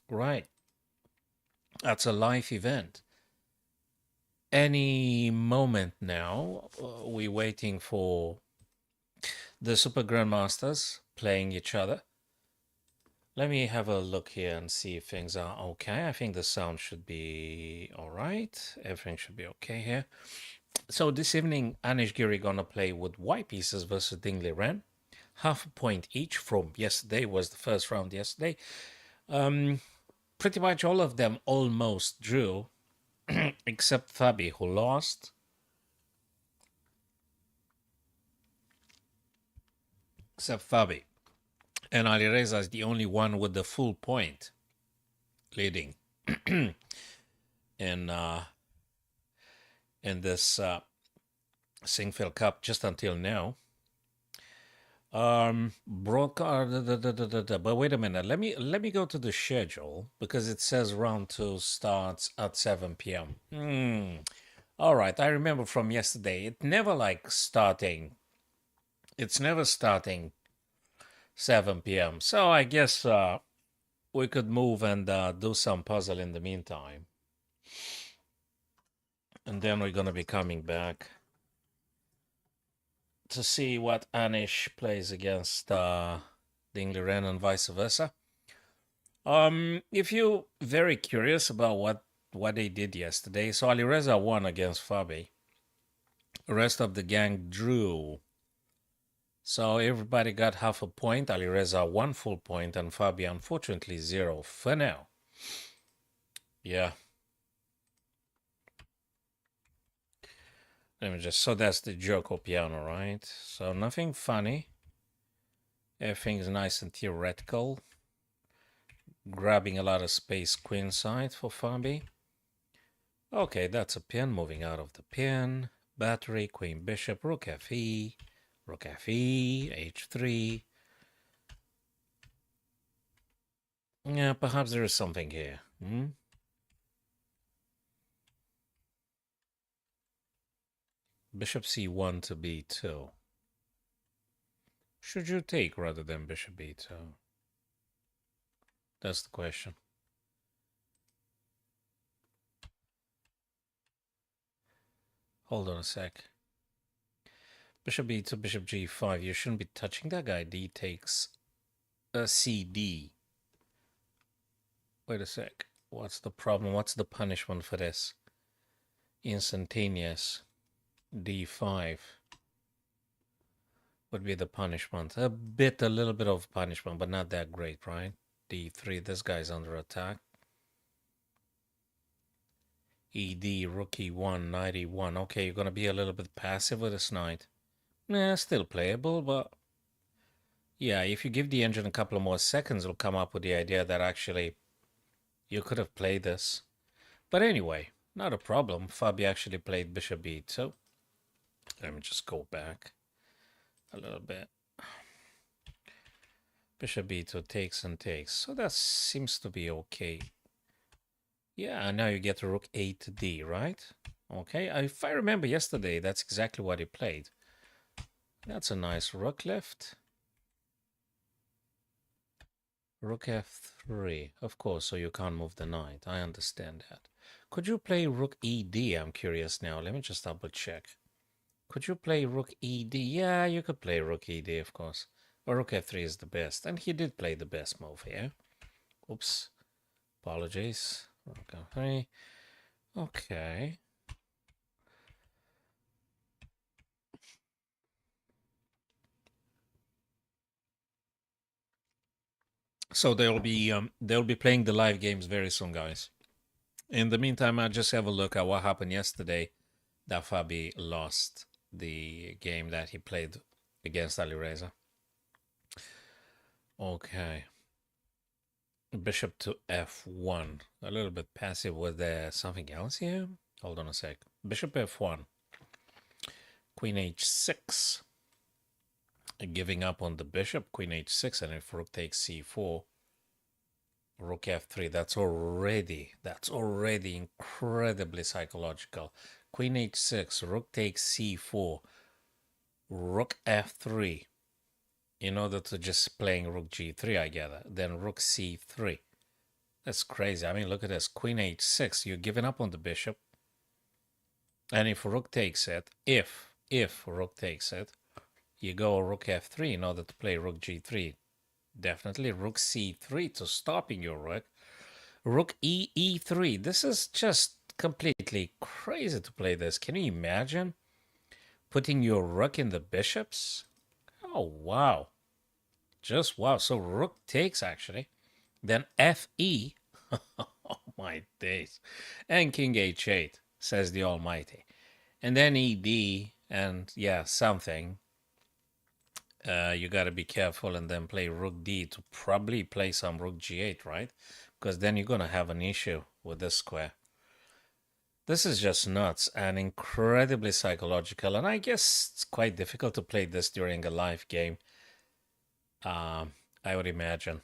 Right. That's a live event. Any moment now, we're waiting for the Super Grandmasters playing each other. Let me have a look here and see if things are okay. I think the sound should be all right. Everything should be okay here. So this evening, Anish Giri gonna play with white pieces versus Dingley Ren. Half a point each from yesterday was the first round yesterday. Um, Pretty much all of them almost drew, except Fabi who lost. Except Fabi. And Alireza is the only one with the full point leading in this Sinquefield Cup just until now. Broadcast, but wait a minute. Let me go to the schedule because it says round two starts at 7 p.m. All right, I remember from yesterday. It never like starting. It's never starting 7 p.m. So I guess we could move and do some puzzle in the meantime, and then we're gonna be coming back to see what Anish plays against Dingley Ren and vice versa. If you're very curious about what they did yesterday, so Alireza won against Fabi. The rest of the gang drew. So everybody got half a point. Alireza 1 full point, and Fabi unfortunately 0 for now. Yeah. Let me just. So that's the Joko piano, right? So nothing funny. Everything's nice and theoretical. Grabbing a lot of space queenside for Fabi. Okay, that's a pin moving out of the pin. Battery, queen, bishop, rook fe, rook fe, h3. Yeah, perhaps there is something here. Bishop c1 to b2. Should you take rather than bishop b2? That's the question. Hold on a sec. Bishop b2, bishop g5. You shouldn't be touching that guy. D takes a cd. Wait a sec. What's the problem? What's the punishment for this? Instantaneous. D5 would be the punishment. A little bit of punishment, but not that great, right? D3, this guy's under attack. ED, rook e1, knight e1. Okay, you're going to be a little bit passive with this knight. Nah, still playable, but yeah, if you give the engine a couple of more seconds, it'll come up with the idea that actually you could have played this. But anyway, not a problem. Fabi actually played bishop b2. Let me just go back a little bit. Bishop b2 takes and takes. So that seems to be okay. Yeah, and now you get rook a to d, right? Okay, if I remember yesterday, that's exactly what he played. That's a nice rook left. Rook f3, of course, so you can't move the knight. I understand that. Could you play rook ed? I'm curious now. Let me just double check. Could you play rook ed? Yeah, you could play rook ed, of course. But rook f3 is the best. And he did play the best move here. Oops. Apologies. Rook f3. Okay. So they'll be playing the live games very soon, guys. In the meantime, I'll just have a look at what happened yesterday. That Fabi lost the game that he played against Alireza. Okay. Bishop to f1. A little bit passive. Was there something else here? Hold on a sec. Bishop f1. Queen h6. Giving up on the bishop. Queen h6. And if rook takes c4, rook f3. That's already incredibly psychological. Queen h6. Rook takes c4. Rook f3. In order to just playing rook g3, I gather. Then rook c3. That's crazy. I mean, look at this. Queen h6. You're giving up on the bishop. And if rook takes it, if rook takes it, you go rook f3 in order to play rook g3. Definitely rook c3 to stopping your rook. Rook e3. This is just completely crazy to play this. Can you imagine putting your rook in the bishops? Oh, wow. Just wow. So rook takes, actually. Then fe. Oh, my days. And king h8, says the almighty. And then ed, and yeah, something. You got to be careful and then play rook d to probably play some rook g8, right? Because then you're going to have an issue with this square. This is just nuts and incredibly psychological, and I guess it's quite difficult to play this during a live game, I would imagine.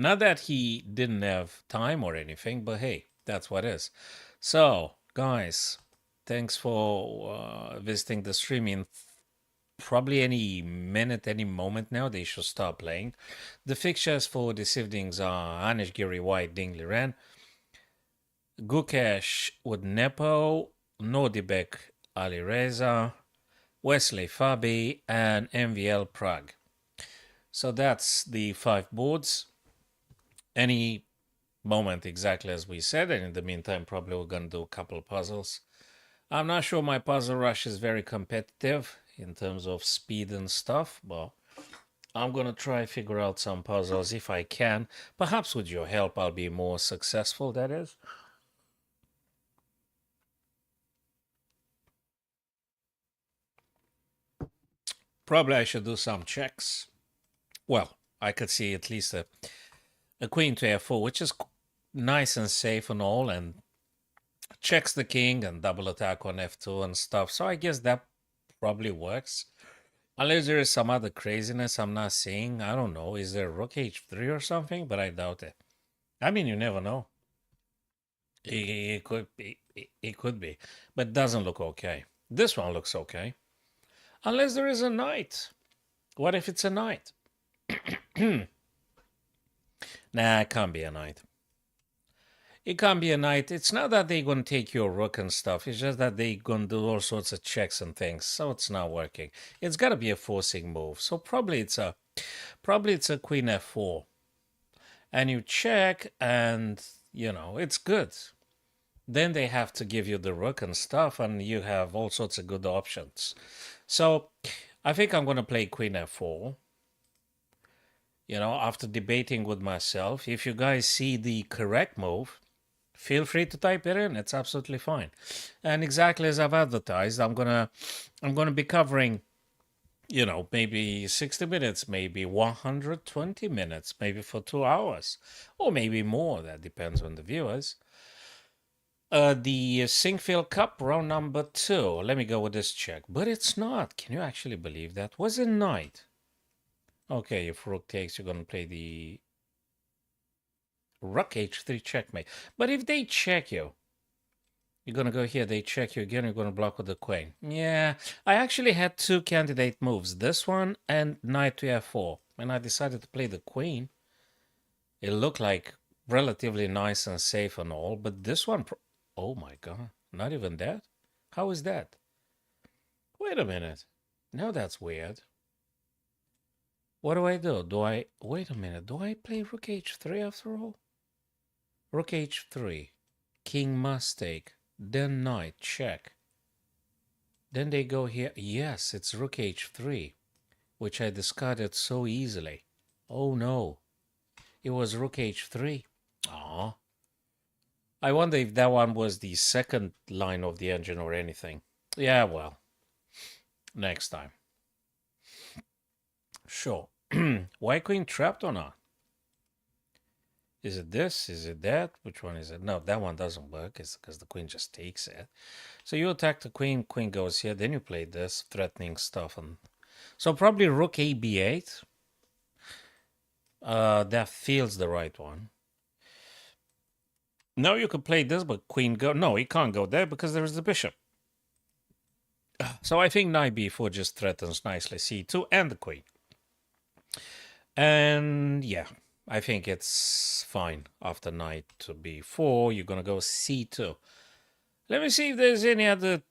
Not that he didn't have time or anything, but hey, that's what is. So, guys, thanks for visiting the stream. In probably any minute, any moment now, they should start playing. The fixtures for this evenings are Anish Giri White, Dingley Ren, Gukesh with Nepo, Nordibek Ali Reza, Wesley Fabi, and MVL Prague. So that's the 5 boards. Any moment, exactly as we said, and in the meantime, probably we're going to do a couple of puzzles. I'm not sure my puzzle rush is very competitive in terms of speed and stuff, but I'm going to try figure out some puzzles if I can. Perhaps with your help, I'll be more successful, that is. Probably I should do some checks. Well, I could see at least a queen to f4, which is nice and safe and all, and checks the king and double attack on f2 and stuff. So I guess that probably works. Unless there is some other craziness I'm not seeing. I don't know. Is there rook h3 or something? But I doubt it. I mean, you never know. It could be. It could be. But it doesn't look okay. This one looks okay. Unless there is a knight. What if it's a knight? Nah, it can't be a knight. It can't be a knight. It's not that they're going to take your rook and stuff. It's just that they're going to do all sorts of checks and things. So it's not working. It's got to be a forcing move. So probably it's a queen f4. And you check and, you know, it's good. Then they have to give you the rook and stuff, and you have all sorts of good options. So I think I'm going to play queen f4. You know, after debating with myself, if you guys see the correct move, feel free to type it in. It's absolutely fine. And exactly as I've advertised, I'm gonna be covering, you know, maybe 60 minutes, maybe 120 minutes, maybe for 2 hours, or maybe more. That depends on the viewers. The Sinquefield Cup, round number 2. Let me go with this check. But it's not. Can you actually believe that? Was it knight? Okay, if rook takes, you're going to play the rook h3 checkmate. But if they check you, you're going to go here, they check you again, you're going to block with the queen. Yeah, I actually had 2 candidate moves, this one and knight to f4. And I decided to play the queen. It looked like relatively nice and safe and all, but this one, oh my god, not even that? How is that? Wait a minute. Now that's weird. What do I do? Wait a minute, do I play rook h3 after all? Rook h3, king must take, then knight, check. Then they go here. Yes, it's rook h3, which I discarded so easily. Oh no, it was rook h3. Aw. I wonder if that one was the second line of the engine or anything. Yeah, well, next time. Sure. White queen trapped or not? Is it this? Is it that? Which one is it? No, that one doesn't work. It's because the queen just takes it. So you attack the queen, queen goes here, then you play this, threatening stuff. And so probably rook a b8. That feels the right one. Now you could play this, but queen go... No, he can't go there because there is the bishop. So I think knight b4 just threatens nicely c2 and the queen. And yeah, I think it's fine. After knight to b4, you're going to go c2. Let me see if there's any other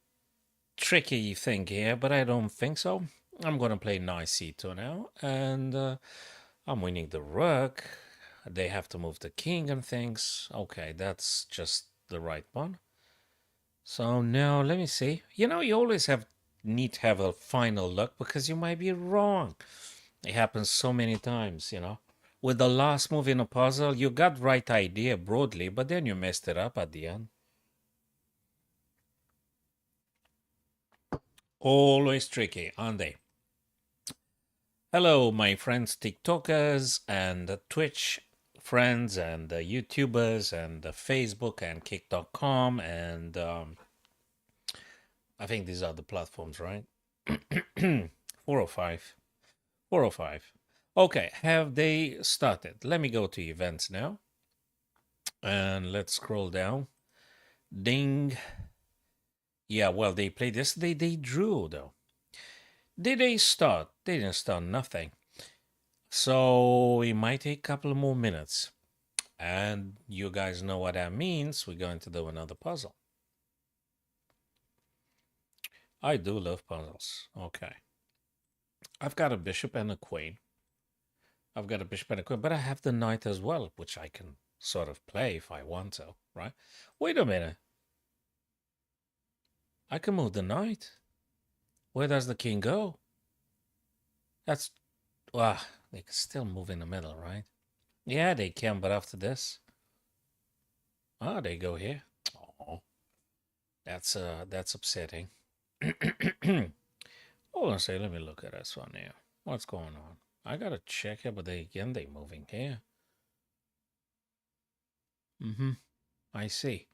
tricky thing here, but I don't think so. I'm going to play knight c2 now, and I'm winning the rook. They have to move the king and things. Okay, that's just the right one. So now let me see. You know, you always need to have a final look because you might be wrong. It happens so many times, you know. With the last move in a puzzle, you got right idea broadly, but then you messed it up at the end. Always tricky, aren't they? Hello, my friends, TikTokers and Twitch friends and YouTubers and Facebook and Kick.com and I think these are the platforms, right? 405. 405. Okay, have they started? Let me go to events now. And let's scroll down. Ding. Yeah, well, they played this. They drew, though. Did they start? They didn't start nothing. So it might take a couple more minutes. And you guys know what that means. We're going to do another puzzle. I do love puzzles. Okay. I've got a bishop and a queen. I've got a bishop and a queen, but I have the knight as well, which I can sort of play if I want to, right? Wait a minute. I can move the knight. Where does the king go? That's, well, they can still move in the middle, right? Yeah, they can, but after this, they go here. Oh, that's upsetting. Hold on a second, let me look at this one here. What's going on? I gotta check it, but they moving here. Mm-hmm. I see.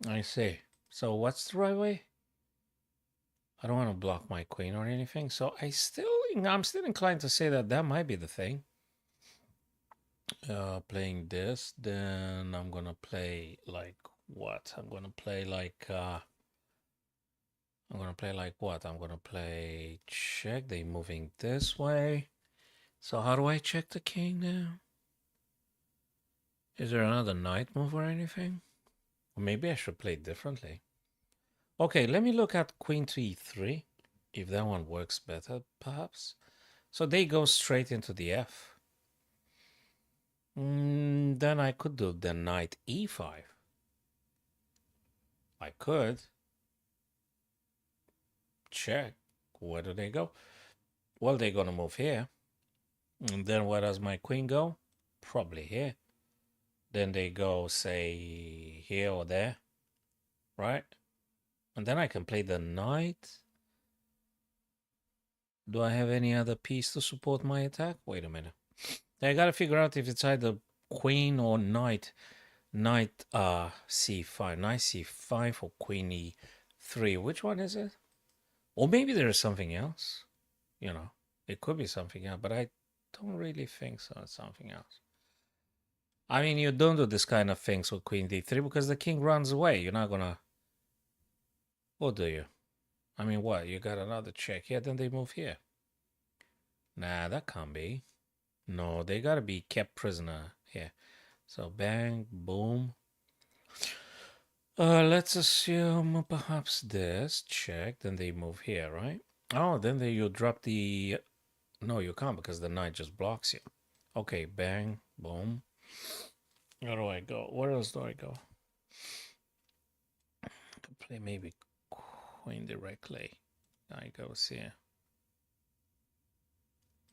I see. So what's the right way? I don't want to block my queen or anything, so I'm still inclined to say that might be the thing. Playing this, then I'm gonna play like what? I'm gonna play like what? I'm gonna play check. They moving this way. So how do I check the king now? Is there another knight move or anything? Or maybe I should play differently. Okay, let me look at queen to e3. If that one works better, perhaps. So they go straight into the f. Then I could do the knight e5. I could. Check. Where do they go? Well, they're going to move here. And then where does my queen go? Probably here. Then they go, say, here or there. Right? And then I can play the knight. Do I have any other piece to support my attack? Wait a minute. I got to figure out if it's either queen or knight. Knight c5. Knight c5 or queen e3. Which one is it? Or maybe there is something else. You know, it could be something else, but I don't really think so. It's something else. I mean, you don't do this kind of things with queen d3 because the king runs away. You're not gonna. Or do you? I mean, what? You got another check here, then they move here. Nah, that can't be. No, they gotta be kept prisoner here. So bang, boom. Let's assume perhaps this check, then they move here, right? Oh, then you drop the. No, you can't because the knight just blocks you. Okay, bang, boom. Where do I go? Where else do I go? I could play maybe queen directly. I go here.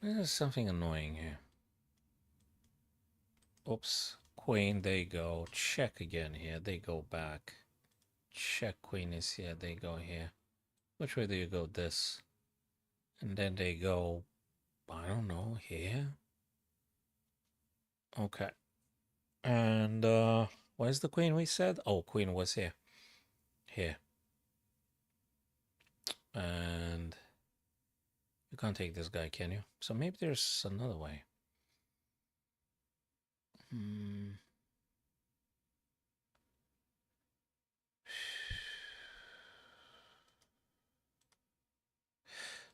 There's something annoying here. Oops. Queen, they go. Check again here. They go back. Check queen is here. They go here. Which way do you go? This. And then they go, I don't know, here. Okay. And where's the queen we said? Oh, queen was here. Here. And you can't take this guy, can you? So maybe there's another way.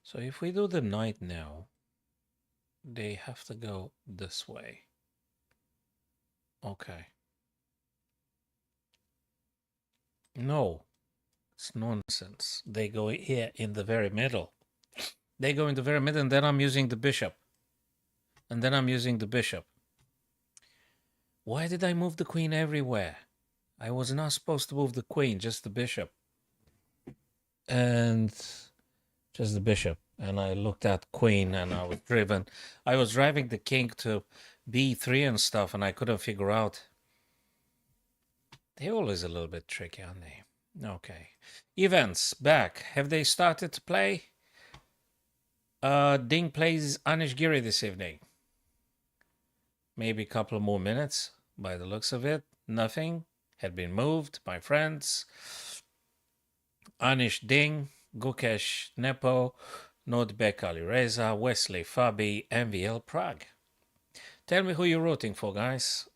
So if we do the knight now, They have to go this way. Okay. No, it's nonsense. They go here in the very middle. They go in the very middle, and then I'm using the bishop. And then I'm using the bishop. Why did I move the queen everywhere? I was not supposed to move the queen, just the bishop. And just the bishop. And I looked at queen and I was driven. I was driving the king to b3 and stuff, and I couldn't figure out. They're always a little bit tricky, aren't they? Okay. Events back. Have they started to play? Ding plays Anish Giri this evening. Maybe a couple more minutes by the looks of it. Nothing had been moved. My friends. Anish Ding, Gukesh Nepo, Nordbek Alireza, Wesley Fabi, MVL Prague. Tell me who you're rooting for, guys.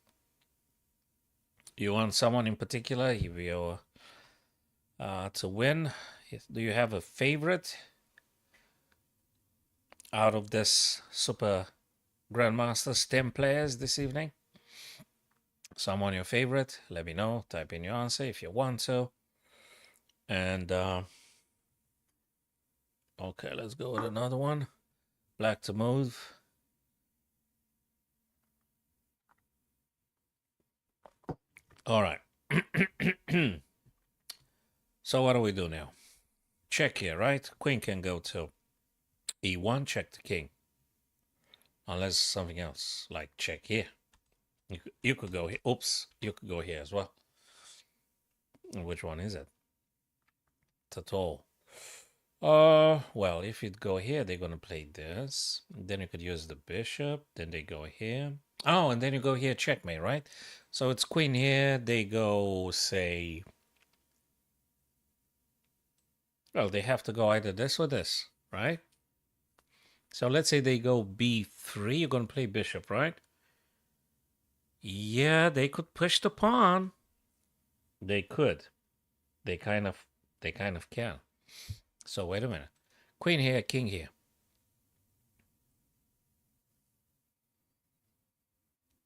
You want someone in particular if you're to win? Do you have a favorite out of this Super Grandmasters 10 players this evening? Someone your favorite? Let me know. Type in your answer if you want to. And okay, let's go with another one. Black to move. All right. So what do we do now? Check here, right? Queen can go to e1, check the king. Unless something else, like check here. You could go here. Oops, you could go here as well. Which one is it? At all. Well, if you'd go here, they're gonna play this. Then you could use the bishop. Then they go here. Oh, and then you go here, checkmate, right? So it's queen here. They go, say, well, they have to go either this or this, right? So let's say they go b3. You're gonna play bishop, right? Yeah, they could push the pawn. They could. They kind of can. So wait a minute. Queen here, king here.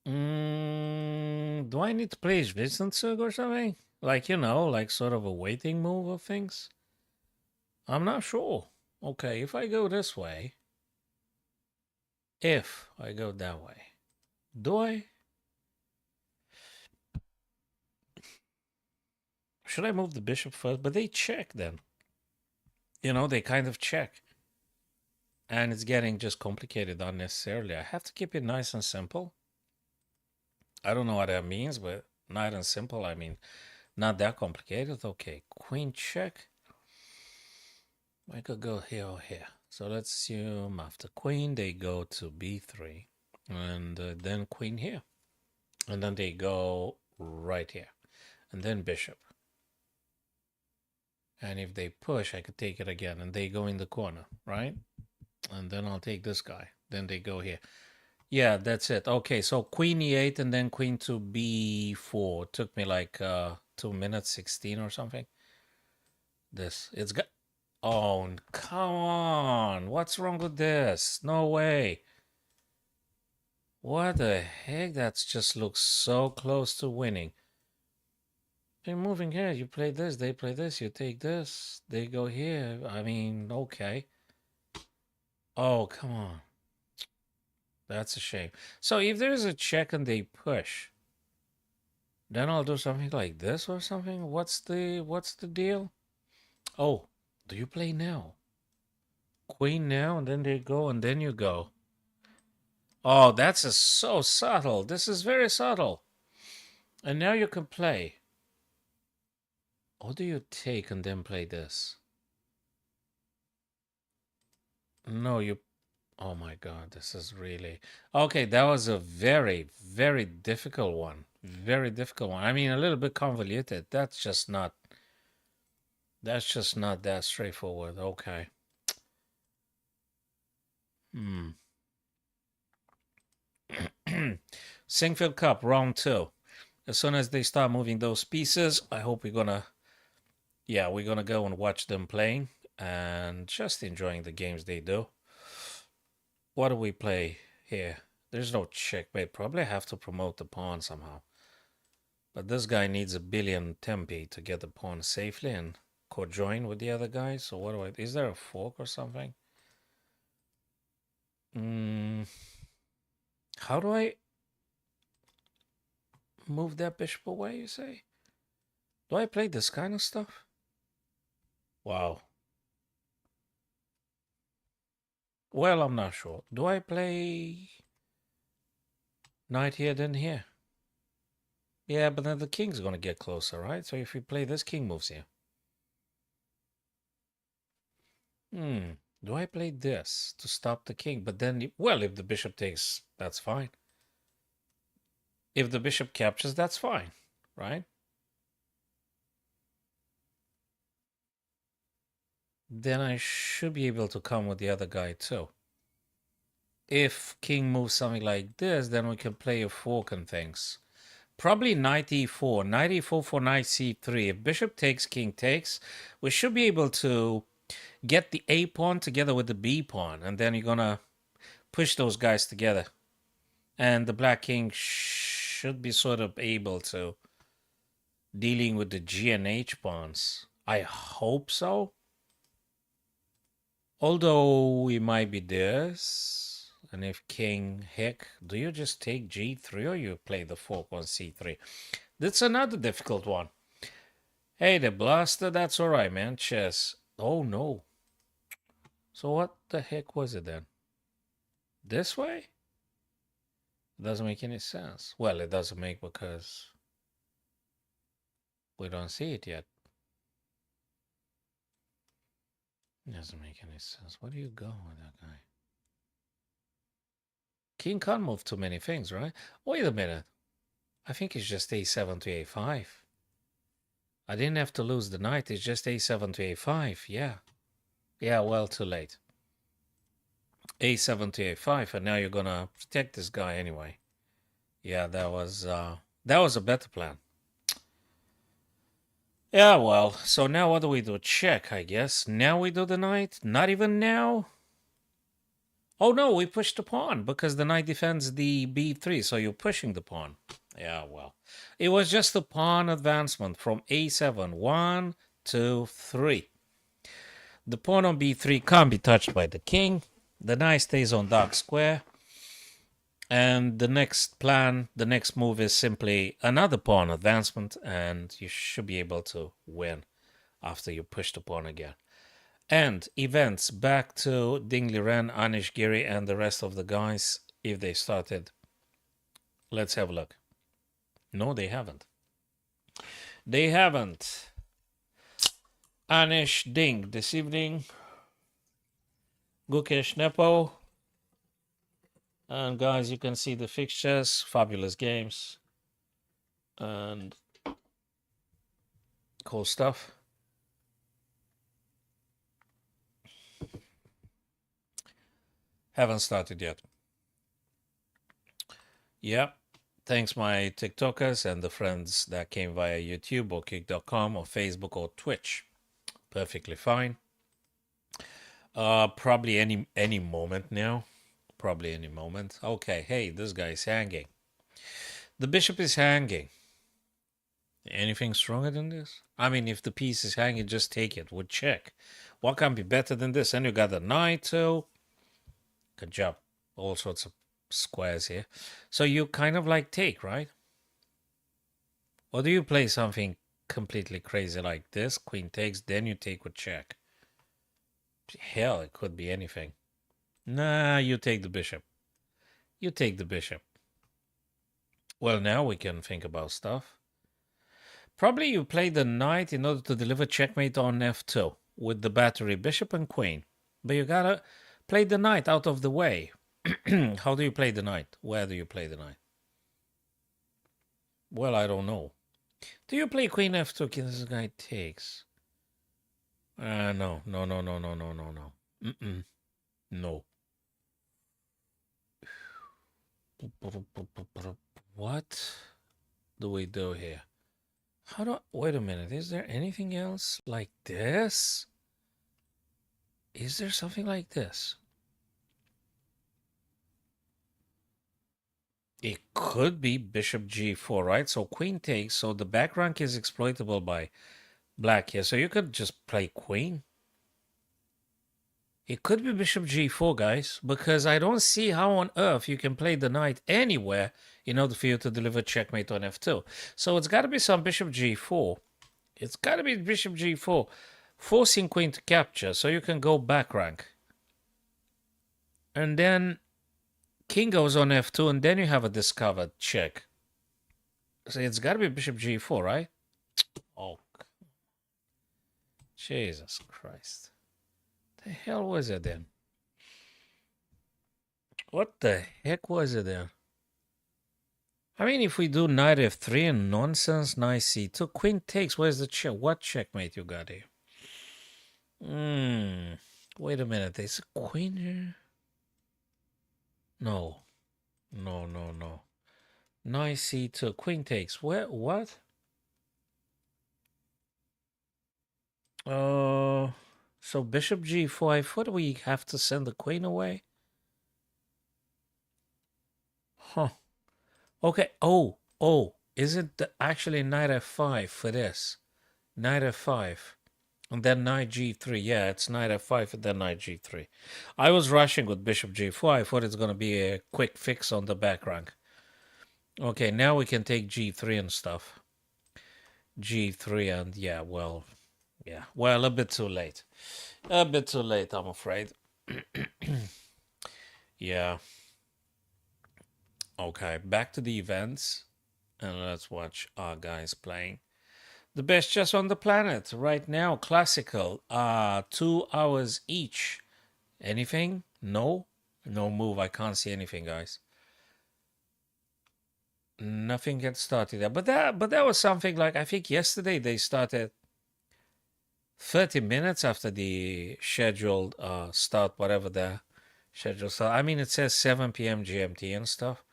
Do I need to play Vincenzug or something? Like, like sort of a waiting move of things? I'm not sure. Okay, if I go this way, if I go that way, do I? Should I move the bishop first? But they check then. They kind of check. And it's getting just complicated unnecessarily. I have to keep it nice and simple. I don't know what that means, but nice and simple, I mean, not that complicated. Okay, queen check. I could go here or here. So let's assume after queen, they go to b3. And then queen here. And then they go right here. And then bishop. And if they push, I could take it again. And they go in the corner, right? And then I'll take this guy. Then they go here. Yeah, that's it. Okay, so queen e8 and then queen to b4. Took me like 2 minutes, 16 or something. It's got... Oh, come on. What's wrong with this? No way. What the heck? That just looks so close to winning. They're moving here. You play this, they play this. You take this, they go here. I mean, okay. Oh, come on. That's a shame. So if there's a check and they push, then I'll do something like this or something. What's the deal? Oh, do you play now? Queen now, and then they go, and then you go. Oh, that's so subtle. This is very subtle. And now you can play. Or do you take and then play this? No, you... Oh my God, this is really... Okay, that was a very, very difficult one. Very difficult one. I mean, a little bit convoluted. That's just not that straightforward. Okay. Sinquefield Cup, round 2. As soon as they start moving those pieces, I hope we're gonna go and watch them playing and just enjoying the games they do. What do we play? Here. There's no checkmate. Probably have to promote the pawn somehow. But this guy needs a billion tempi to get the pawn safely and co-join with the other guy. So what do I... Is there a fork or something? How do I move that bishop away, you say? Do I play this kind of stuff? Wow. Well, I'm not sure. Do I play knight here, then here? Yeah, but then the king's going to get closer, right? So if we play this, king moves here. Do I play this to stop the king? But then, well, if the bishop takes, that's fine. If the bishop captures, that's fine, right? Then I should be able to come with the other guy too. If king moves something like this, then we can play a fork and things. Probably knight e4. Knight e4 for knight c3. If bishop takes, king takes, we should be able to get the A pawn together with the B pawn. And then you're going to push those guys together. And the black king should be sort of able to dealing with the G and H pawns. I hope so. Although we might be this. And if king heck, do you just take g3 or you play the fork on c3? That's another difficult one. Hey, the blaster, that's all right, man. Chess. Oh, no. So what the heck was it then? This way? It doesn't make any sense. Well, it doesn't make because we don't see it yet. It doesn't make any sense. Where do you go with that guy? King can't move too many things, right? Wait a minute. I think it's just a7 to a5. I didn't have to lose the knight. It's just a7 to a5. Yeah. Yeah, well, too late. a7 to a5, and now you're gonna protect this guy anyway. Yeah, that was a better plan. Yeah, well, so now what do we do? Check, I guess. Now we do the knight? Not even now? Oh no, we push the pawn because the knight defends the b3, so you're pushing the pawn. Yeah, well, it was just a pawn advancement from a7. 1, 2, 3. The pawn on b3 can't be touched by the king. The knight stays on dark square. And the next plan, the next move is simply another pawn advancement, and you should be able to win after you push the pawn again. And events back to Dingley Ren, Anish Giri, and the rest of the guys, if they started. Let's have a look. No, they haven't. They haven't. Anish Ding this evening. Gukesh Nepo. And guys, you can see the fixtures. Fabulous games. And cool stuff. Haven't started yet. Yeah. Thanks my TikTokers and the friends that came via YouTube or kick.com or Facebook or Twitch. Perfectly fine. Probably any moment now. Probably any moment. Okay, hey, this guy is hanging. The bishop is hanging. Anything stronger than this? I mean, if the piece is hanging, just take it. Would check. What can be better than this? And you got the knight too. Good job. All sorts of squares here. So you kind of like take, right? Or do you play something completely crazy like this? Queen takes, then you take with check. Hell, it could be anything. Nah, you take the bishop. You take the bishop. Well, now we can think about stuff. Probably you play the knight in order to deliver checkmate on f2 with the battery bishop and queen. But you gotta play the knight out of the way. How do you play the knight? Where do you play the knight? Well, I don't know. Do you play queen f2? This guy takes. No. No. What do we do here? Wait a minute, is there anything else like this? Is there something like this? It could be bishop g4, right? So queen takes, so the back rank is exploitable by black here. So you could just play queen. It could be bishop g4, guys, because I don't see how on earth you can play the knight anywhere in order for you to deliver checkmate on f2. So it's got to be some bishop g4. It's got to be bishop g4, forcing queen to capture, so you can go back rank. And then king goes on f2, and then you have a discovered check. So it's got to be bishop g4, right? Oh, Jesus Christ. The hell was it then? What the heck was it then? I mean, if we do knight f3 and nonsense, knight c2, queen takes, where's the check? What checkmate you got here? Wait a minute, there's a queen here? No. No, no, no. Knight c2, queen takes. Where, what? So bishop g4, I thought we have to send the queen away? Huh. Okay, oh, is it actually knight f5 for this? Knight f5. And then knight g3. Yeah, it's knight f5 and then knight g3. I was rushing with bishop g4. I thought it's going to be a quick fix on the back rank. Okay, now we can take g3 and stuff. G3 and yeah, well, a bit too late. A bit too late, I'm afraid. Yeah. Okay, back to the events. And let's watch our guys playing. The best chess on the planet right now, classical. 2 hours each. Anything? No? No move. I can't see anything, guys. Nothing gets started there. But that was something like, I think yesterday they started 30 minutes after the scheduled start, whatever the schedule start. I mean, it says 7 p.m. GMT and stuff.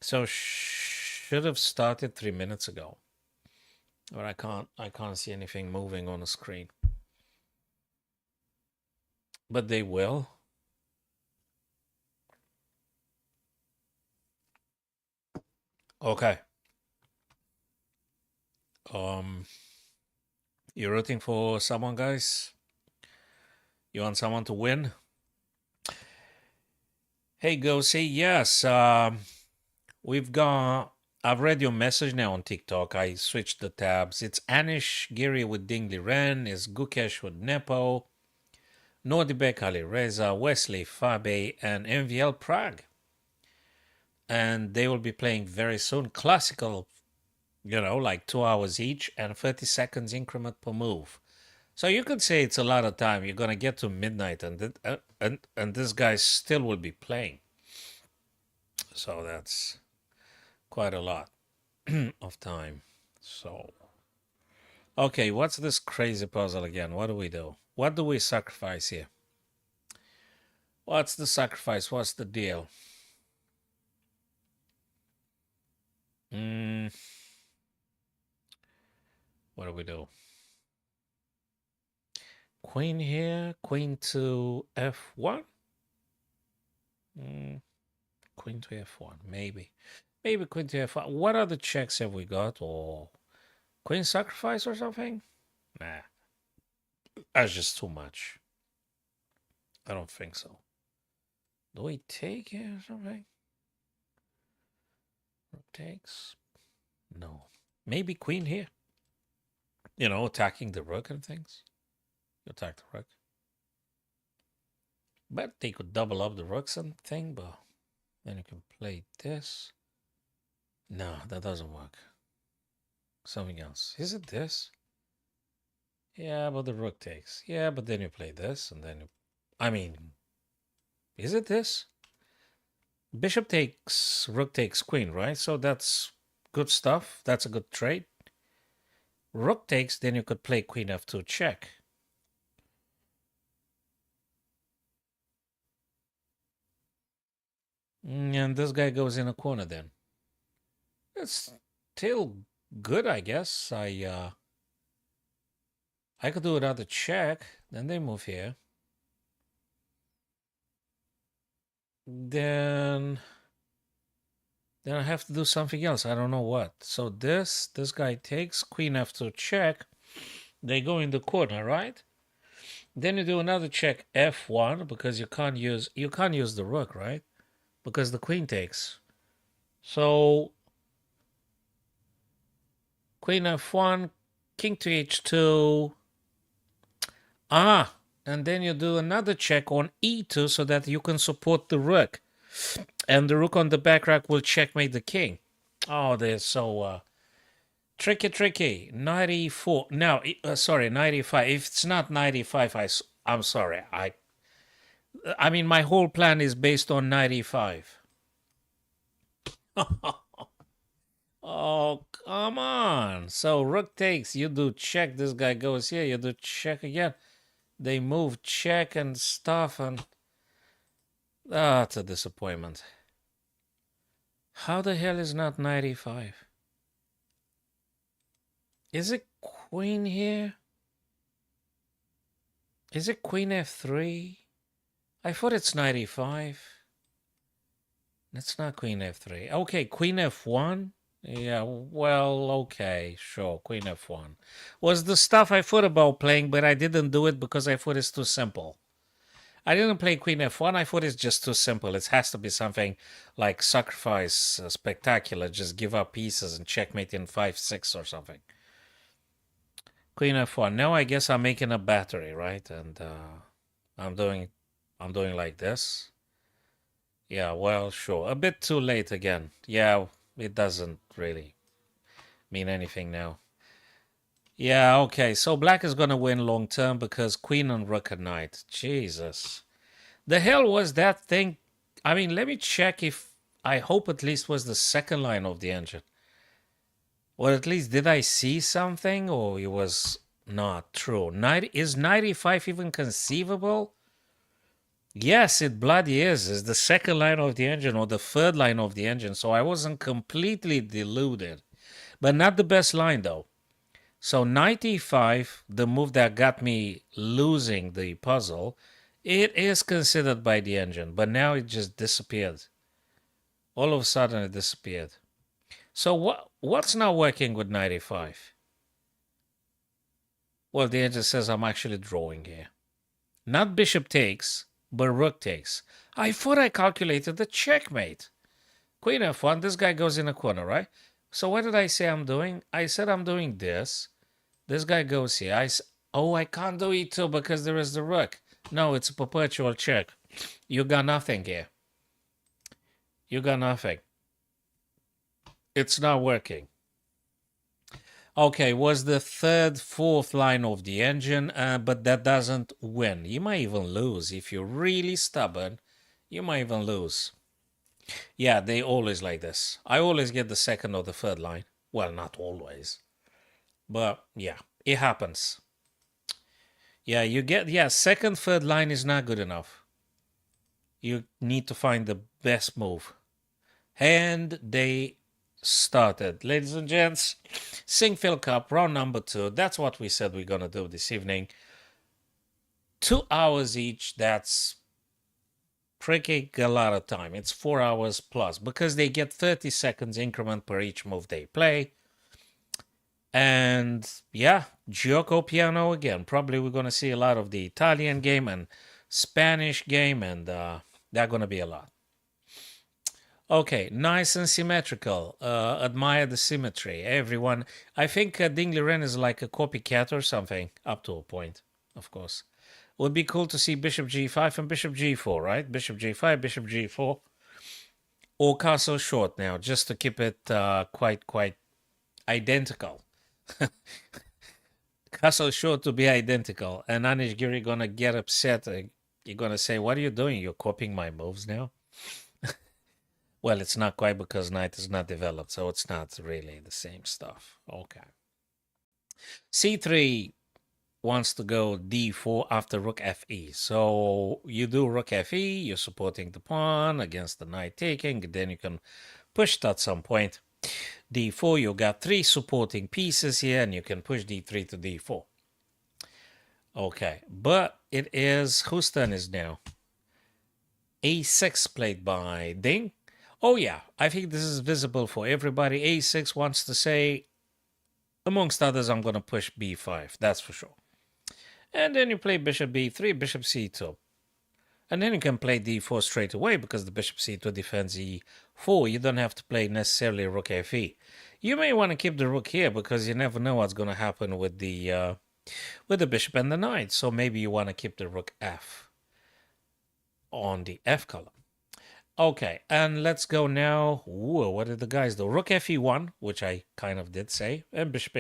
So should have started 3 minutes ago. But I can't see anything moving on the screen. But they will. Okay. You're rooting for someone, guys? You want someone to win? Hey, go see. Yes. We've got. I've read your message now on TikTok. I switched the tabs. It's Anish Giri with Dingley Ren. It's Gukesh with Nepo. Nordibek Ali Reza, Wesley Fabe, and MVL Prague. And they will be playing very soon. Classical, like 2 hours each and 30 seconds increment per move. So you could say it's a lot of time. You're gonna get to midnight, and this guy still will be playing. So that's quite a lot of time. So, okay, what's this crazy puzzle again? What do we do? What do we sacrifice here? What's the sacrifice? What's the deal? What do we do? Queen here, queen to f1. Queen to f1, maybe. Maybe queen to f1. What other checks have we got? Or queen sacrifice or something? Nah. That's just too much. I don't think so. Do we take here or something? Rook takes? No. Maybe queen here. Attacking the rook and things. You attack the rook. But they could double up the rooks and thing, but then you can play this. No, that doesn't work. Something else. Is it this? Yeah, but the rook takes. Yeah, but then you play this, and then I mean, is it this? Bishop takes, rook takes queen, right? So that's good stuff. That's a good trade. Rook takes, then you could play queen f2 check. And this guy goes in a corner then. It's still good, I guess. I could do another check. Then they move here. Then Then I have to do something else. I don't know what. So this guy takes queen f2 check. They go in the corner, right? Then you do another check f1 because you can't use the rook, right? Because the queen takes. So queen f1, king to h2. And then you do another check on e2 so that you can support the rook. And the rook on the back rack will checkmate the king. Oh, they're so tricky. 94. Now, sorry, 95. If it's not 95, I'm sorry. I mean, my whole plan is based on 95. Oh, come on. So rook takes, you do check, this guy goes here, you do check again. They move check and stuff, and it's a disappointment. How the hell is not 95? Is it queen here? Is it queen f3? I thought it's 95. That's not queen f3. Okay, queen f1. Yeah, well, okay, sure, queen f1. Was the stuff I thought about playing, but I didn't do it because I thought it's too simple. I didn't play queen f1. I thought it's just too simple. It has to be something like sacrifice, spectacular, just give up pieces and checkmate in 5-6 or something. Queen f1. Now I guess I'm making a battery, right? And I'm doing like this. Yeah, well, sure. A bit too late again. Yeah, it doesn't really mean anything now. Yeah, okay. So black is going to win long term because queen and rook at knight. Jesus. The hell was that thing? I mean, let me check if... I hope at least was the second line of the engine. Or at least did I see something? Or it was not true. Is 95 even conceivable? Yes, it bloody is. It's the second line of the engine or the third line of the engine. So I wasn't completely deluded. But not the best line, though. So 95, the move that got me losing the puzzle, it is considered by the engine. But now it just disappeared. All of a sudden it disappeared. So what's not working with 95? Well, the engine says I'm actually drawing here. Not bishop takes, but rook takes. I thought I calculated the checkmate. Queen f1, this guy goes in a corner, right? So what did I say I'm doing? I said I'm doing this. This guy goes here. I can't do e2 because there is the rook. No, it's a perpetual check. You got nothing here. You got nothing. It's not working. Okay, was the third, fourth line of the engine, but that doesn't win. You might even lose. If you're really stubborn, you might even lose. Yeah, they always like this. I always get the second or the third line. Well, not always. But yeah, it happens. Yeah, you get, second, third line is not good enough. You need to find the best move. And they started. Ladies and gents, Sinquefield Cup, round number 2. That's what we said we're going to do this evening. 2 hours each. That's pretty a lot of time. It's 4 hours plus because they get 30 seconds increment per each move they play. And yeah, Gioco Piano again. Probably we're going to see a lot of the Italian game and Spanish game, and they're going to be a lot. Okay, nice and symmetrical. Admire the symmetry. Everyone, I think Dingley Wren is like a copycat or something, up to a point, of course. Would be cool to see Bishop G5 and Bishop G4, right? Bishop G5, Bishop G4. Or castle short now, just to keep it quite identical. Castle short to be identical. And Anish Giri gonna get upset. You're gonna say, what are you doing? You're copying my moves now? Well, it's not quite because knight is not developed, so it's not really the same stuff. Okay. C3 wants to go d4 after rook fe. So you do rook fe, you're supporting the pawn against the knight taking, then you can push it at some point. d4, you got 3 supporting pieces here, and you can push d3 to d4. Okay, but it is, whose turn is now? a6 played by Ding. Oh yeah, I think this is visible for everybody. A6 wants to say, amongst others, I'm going to push b5. That's for sure. And then you play bishop b3, bishop c2. And then you can play d4 straight away because the bishop c2 defends e4. You don't have to play necessarily rook fe. You may want to keep the rook here because you never know what's going to happen with the bishop and the knight. So maybe you want to keep the rook f on the f column. Okay, and let's go now. Ooh, what did the guys do? Rook fe1, which I kind of did say, and bishop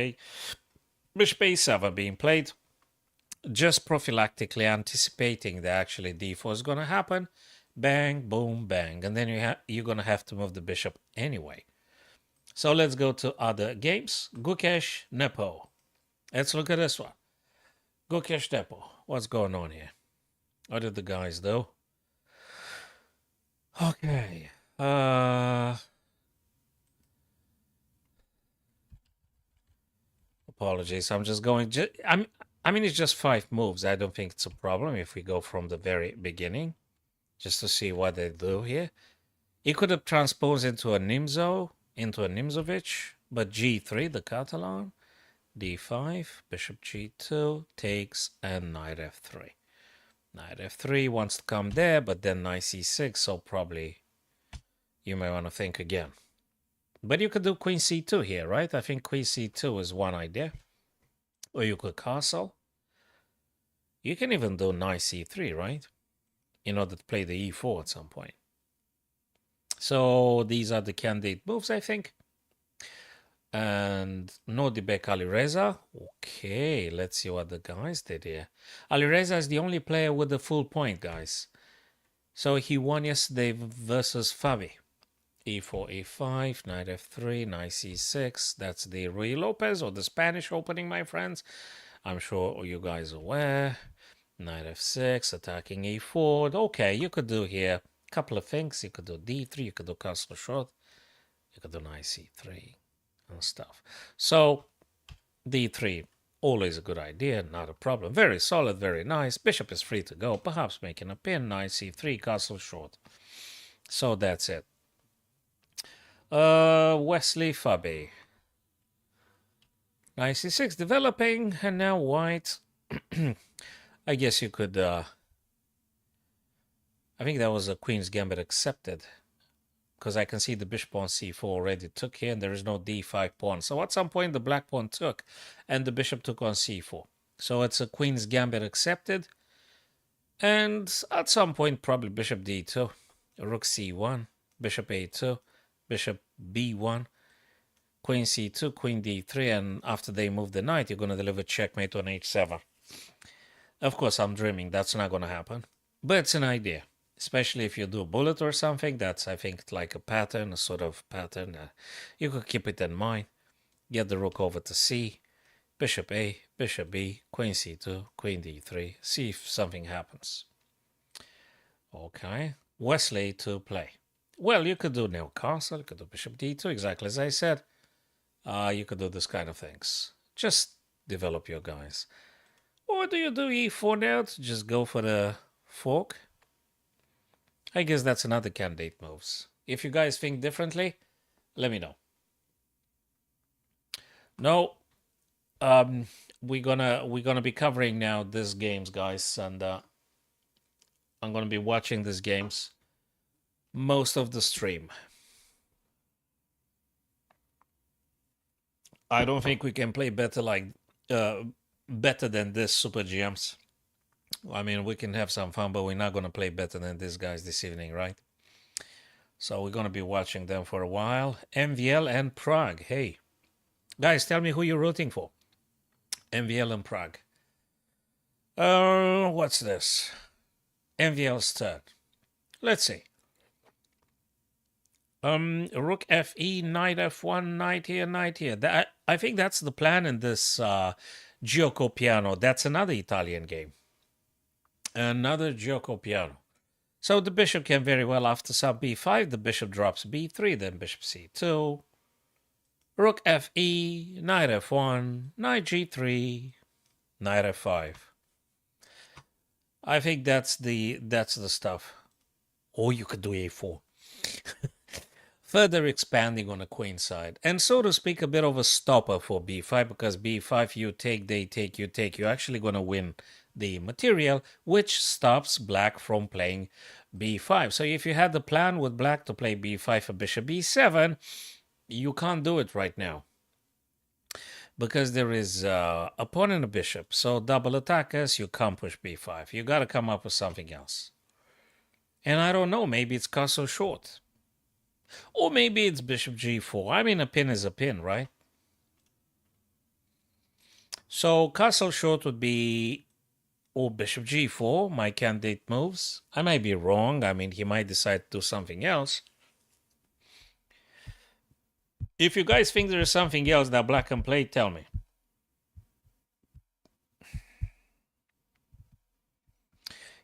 a7 being played. Just prophylactically anticipating that actually d4 is going to happen. Bang, boom, bang. And then you're going to have to move the bishop anyway. So let's go to other games. Gukesh, Nepo. Let's look at this one. Gukesh, Nepo. What's going on here? What did the guys do? Okay. Apologies. I'm just going... I mean, it's just 5 moves. I don't think it's a problem if we go from the very beginning. Just to see what they do here. He could have transposed into a Nimzovich, but g3, the Catalan, d5, bishop g2, takes, and knight f3. Knight f3 wants to come there, but then knight c6, so probably you may want to think again. But you could do queen c2 here, right? I think queen c2 is one idea. Or you could castle. You can even do knight c3, right? In order to play the e4 at some point. So these are the candidate moves, I think. And Nodibek Alireza. Okay, let's see what the guys did here. Alireza is the only player with the full point, guys. So he won yesterday versus Favi. e4, e5, knight f3, knight c6. That's the Ruy Lopez or the Spanish opening, my friends. I'm sure you guys are aware. Knight f6, attacking e4. Okay, you could do here a couple of things. You could do d3, you could do castle short, you could do knight c3 and stuff. So d3, always a good idea, not a problem. Very solid, very nice. Bishop is free to go, perhaps making a pin, knight c3, castle short. So that's it. Wesley Fabi. Knight c6 developing, and now white. I guess you could, I think that was a queen's gambit accepted. Because I can see the bishop on c4 already took here, and there is no d5 pawn. So at some point the black pawn took, and the bishop took on c4. So it's a queen's gambit accepted. And at some point probably bishop d2, rook c1, bishop a2, bishop b1, queen c2, queen d3, and after they move the knight, you're going to deliver checkmate on h7. Of course, I'm dreaming. That's not going to happen. But it's an idea. Especially if you do a bullet or something. That's, I think, like a pattern, a sort of pattern. You could keep it in mind. Get the rook over to c. Bishop a, bishop b, queen c2, queen d3. See if something happens. Okay. Wesley to play. Well, you could do now castle. You could do bishop d2, exactly as I said. You could do this kind of things. Just develop your guys. Or do you do e4 now to just go for the fork? I guess that's another candidate moves. If you guys think differently, let me know. No, we're gonna be covering now these games, guys, and I'm gonna be watching these games most of the stream. I don't think we can play better better than this Super GMs. I mean, we can have some fun, but we're not going to play better than these guys this evening, right? So we're going to be watching them for a while. MVL and Prague. Hey, guys, tell me who you're rooting for. MVL and Prague. What's this? MVL's turn. Let's see. Rook fe, knight f1, knight here, knight here. I think that's the plan in this Gioco Piano. That's another Italian game. Another Gioco Piano. So the bishop can very well, after sub b5, the bishop drops b3, then bishop c2, rook fe, knight f1, knight g3, knight f5. I think that's the stuff. Or you could do a4. further expanding on the queen side. And so to speak, a bit of a stopper for b5, because b5, you take, they take, you take. You're actually going to win the material, which stops black from playing b5. So if you had the plan with black to play b5 for bishop b7, you can't do it right now, because there is a pawn and a bishop. So double attackers, you can't push b5. You got to come up with something else. And I don't know, maybe it's castle short. Or maybe it's bishop g4. I mean, a pin is a pin, right? So castle short would be, or bishop g4, my candidate moves. I might be wrong. I mean, he might decide to do something else. If you guys think there is something else that black can play, tell me.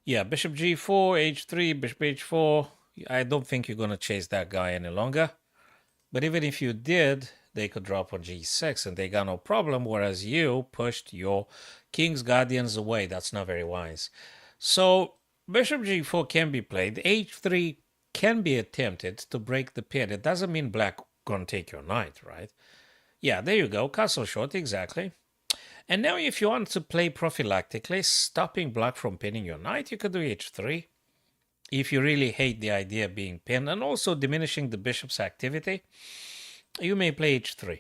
Yeah, bishop g4, h3, bishop h4. I don't think you're going to chase that guy any longer. But even if you did, they could drop on g6 and they got no problem, whereas you pushed your king's guardians away. That's not very wise. So bishop g4 can be played. h3 can be attempted to break the pin. It doesn't mean black gonna take your knight, right? Yeah, there you go. Castle short, exactly. And now if you want to play prophylactically, stopping black from pinning your knight, you could do h3. If you really hate the idea of being pinned and also diminishing the bishop's activity, you may play h3.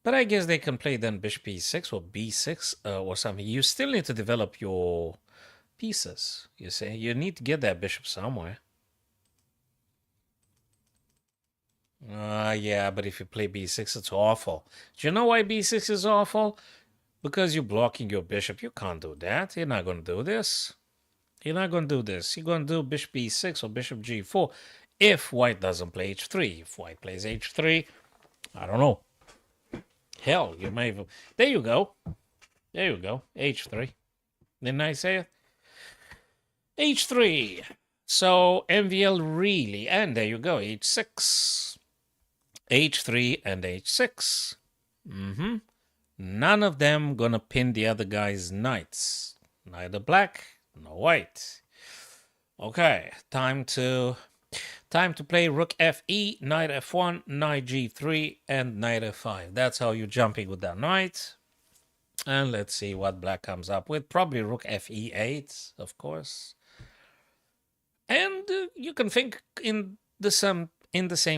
But I guess they can play then bishop e6 or b6 or something. You still need to develop your pieces, you see. You need to get that bishop somewhere. Yeah, but if you play b6, it's awful. Do you know why b6 is awful? Because you're blocking your bishop. You can't do that. You're not going to do this. You're not going to do this. You're going to do bishop e6 or bishop g4 if white doesn't play h3. If white plays h3, I don't know. Hell, you may have... There you go. There you go. h3. Didn't I say it? h3. So MVL really... And there you go. h6. h3 and h6. None of them gonna pin the other guy's knights. Neither black, no white. Okay, time to play rook fe, knight f1, knight g3, and knight f5. That's how you're jumping with that knight. And let's see what black comes up with. Probably rook fe8, of course. And you can think in the same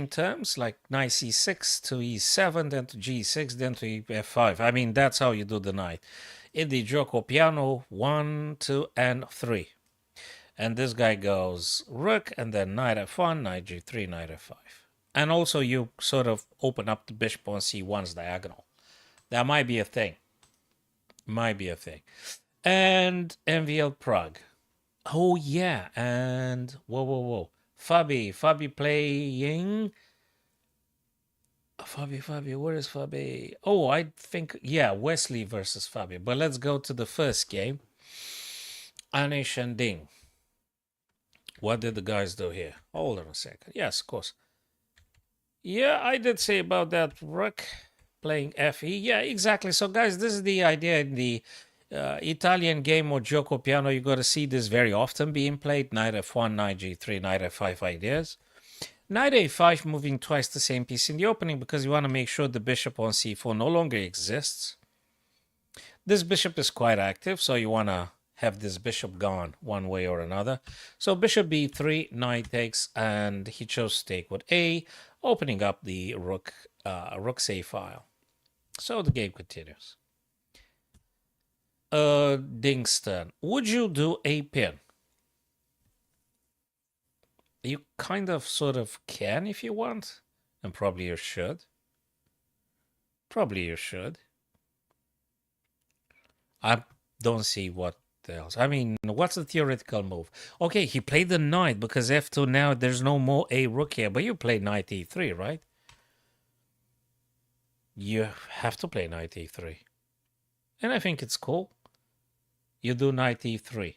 terms, like knight c6 to e7, then to g6, then to f5. I mean, that's how you do the knight. In the gioco piano, 1, 2, and 3. And this guy goes rook, and then knight f1, knight g3, knight f5. And also you sort of open up the bishop on c1's diagonal. That might be a thing. Might be a thing. And MVL Prague. Oh, yeah. And whoa. Fabi playing... Fabi, where is Fabi? Oh, I think, yeah, Wesley versus Fabi. But let's go to the first game. Anish and Ding. What did the guys do here? Hold on a second. Yes, of course. Yeah, I did say about that rook playing FE. Yeah, exactly. So, guys, this is the idea in the Italian game or gioco piano. You got to see this very often being played. Knight f1, knight g3, knight f5 ideas. Knight a5 moving twice the same piece in the opening because you want to make sure the bishop on c4 no longer exists. This bishop is quite active, so you want to have this bishop gone one way or another. So bishop b3, knight takes, and he chose to take with a, opening up the rook's a file. So the game continues. Dingston, would you do a pin? You kind of sort of can if you want, and probably you should. Probably you should. I don't see what else. I mean, what's the theoretical move? Okay, he played the knight because f2 now there's no more a rook here, but you play knight e3, right? You have to play knight e3. And I think it's cool. You do knight e3.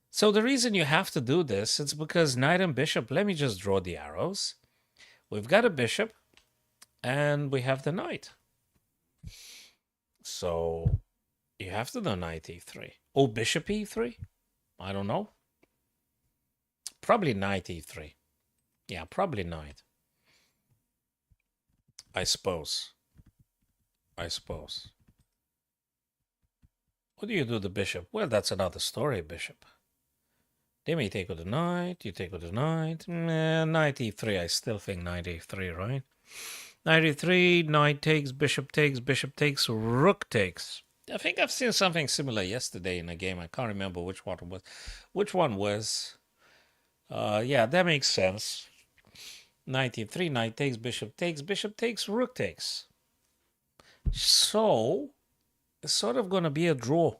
So the reason you have to do this, it's because knight and bishop, let me just draw the arrows. We've got a bishop and we have the knight. So you have to do knight e3. Oh, bishop e3? I don't know. Probably knight e3. Yeah, probably knight. I suppose. I suppose. What do you do the bishop? Well, that's another story, bishop. They may take with the knight, you take with the knight. Knight e3, I still think knight e3, right? Knight e3, knight takes, bishop takes, rook takes. I think I've seen something similar yesterday in a game. I can't remember which one it was. Which one was? Yeah, that makes sense. Knight e3, knight takes, bishop takes, rook takes. So, it's sort of going to be a draw,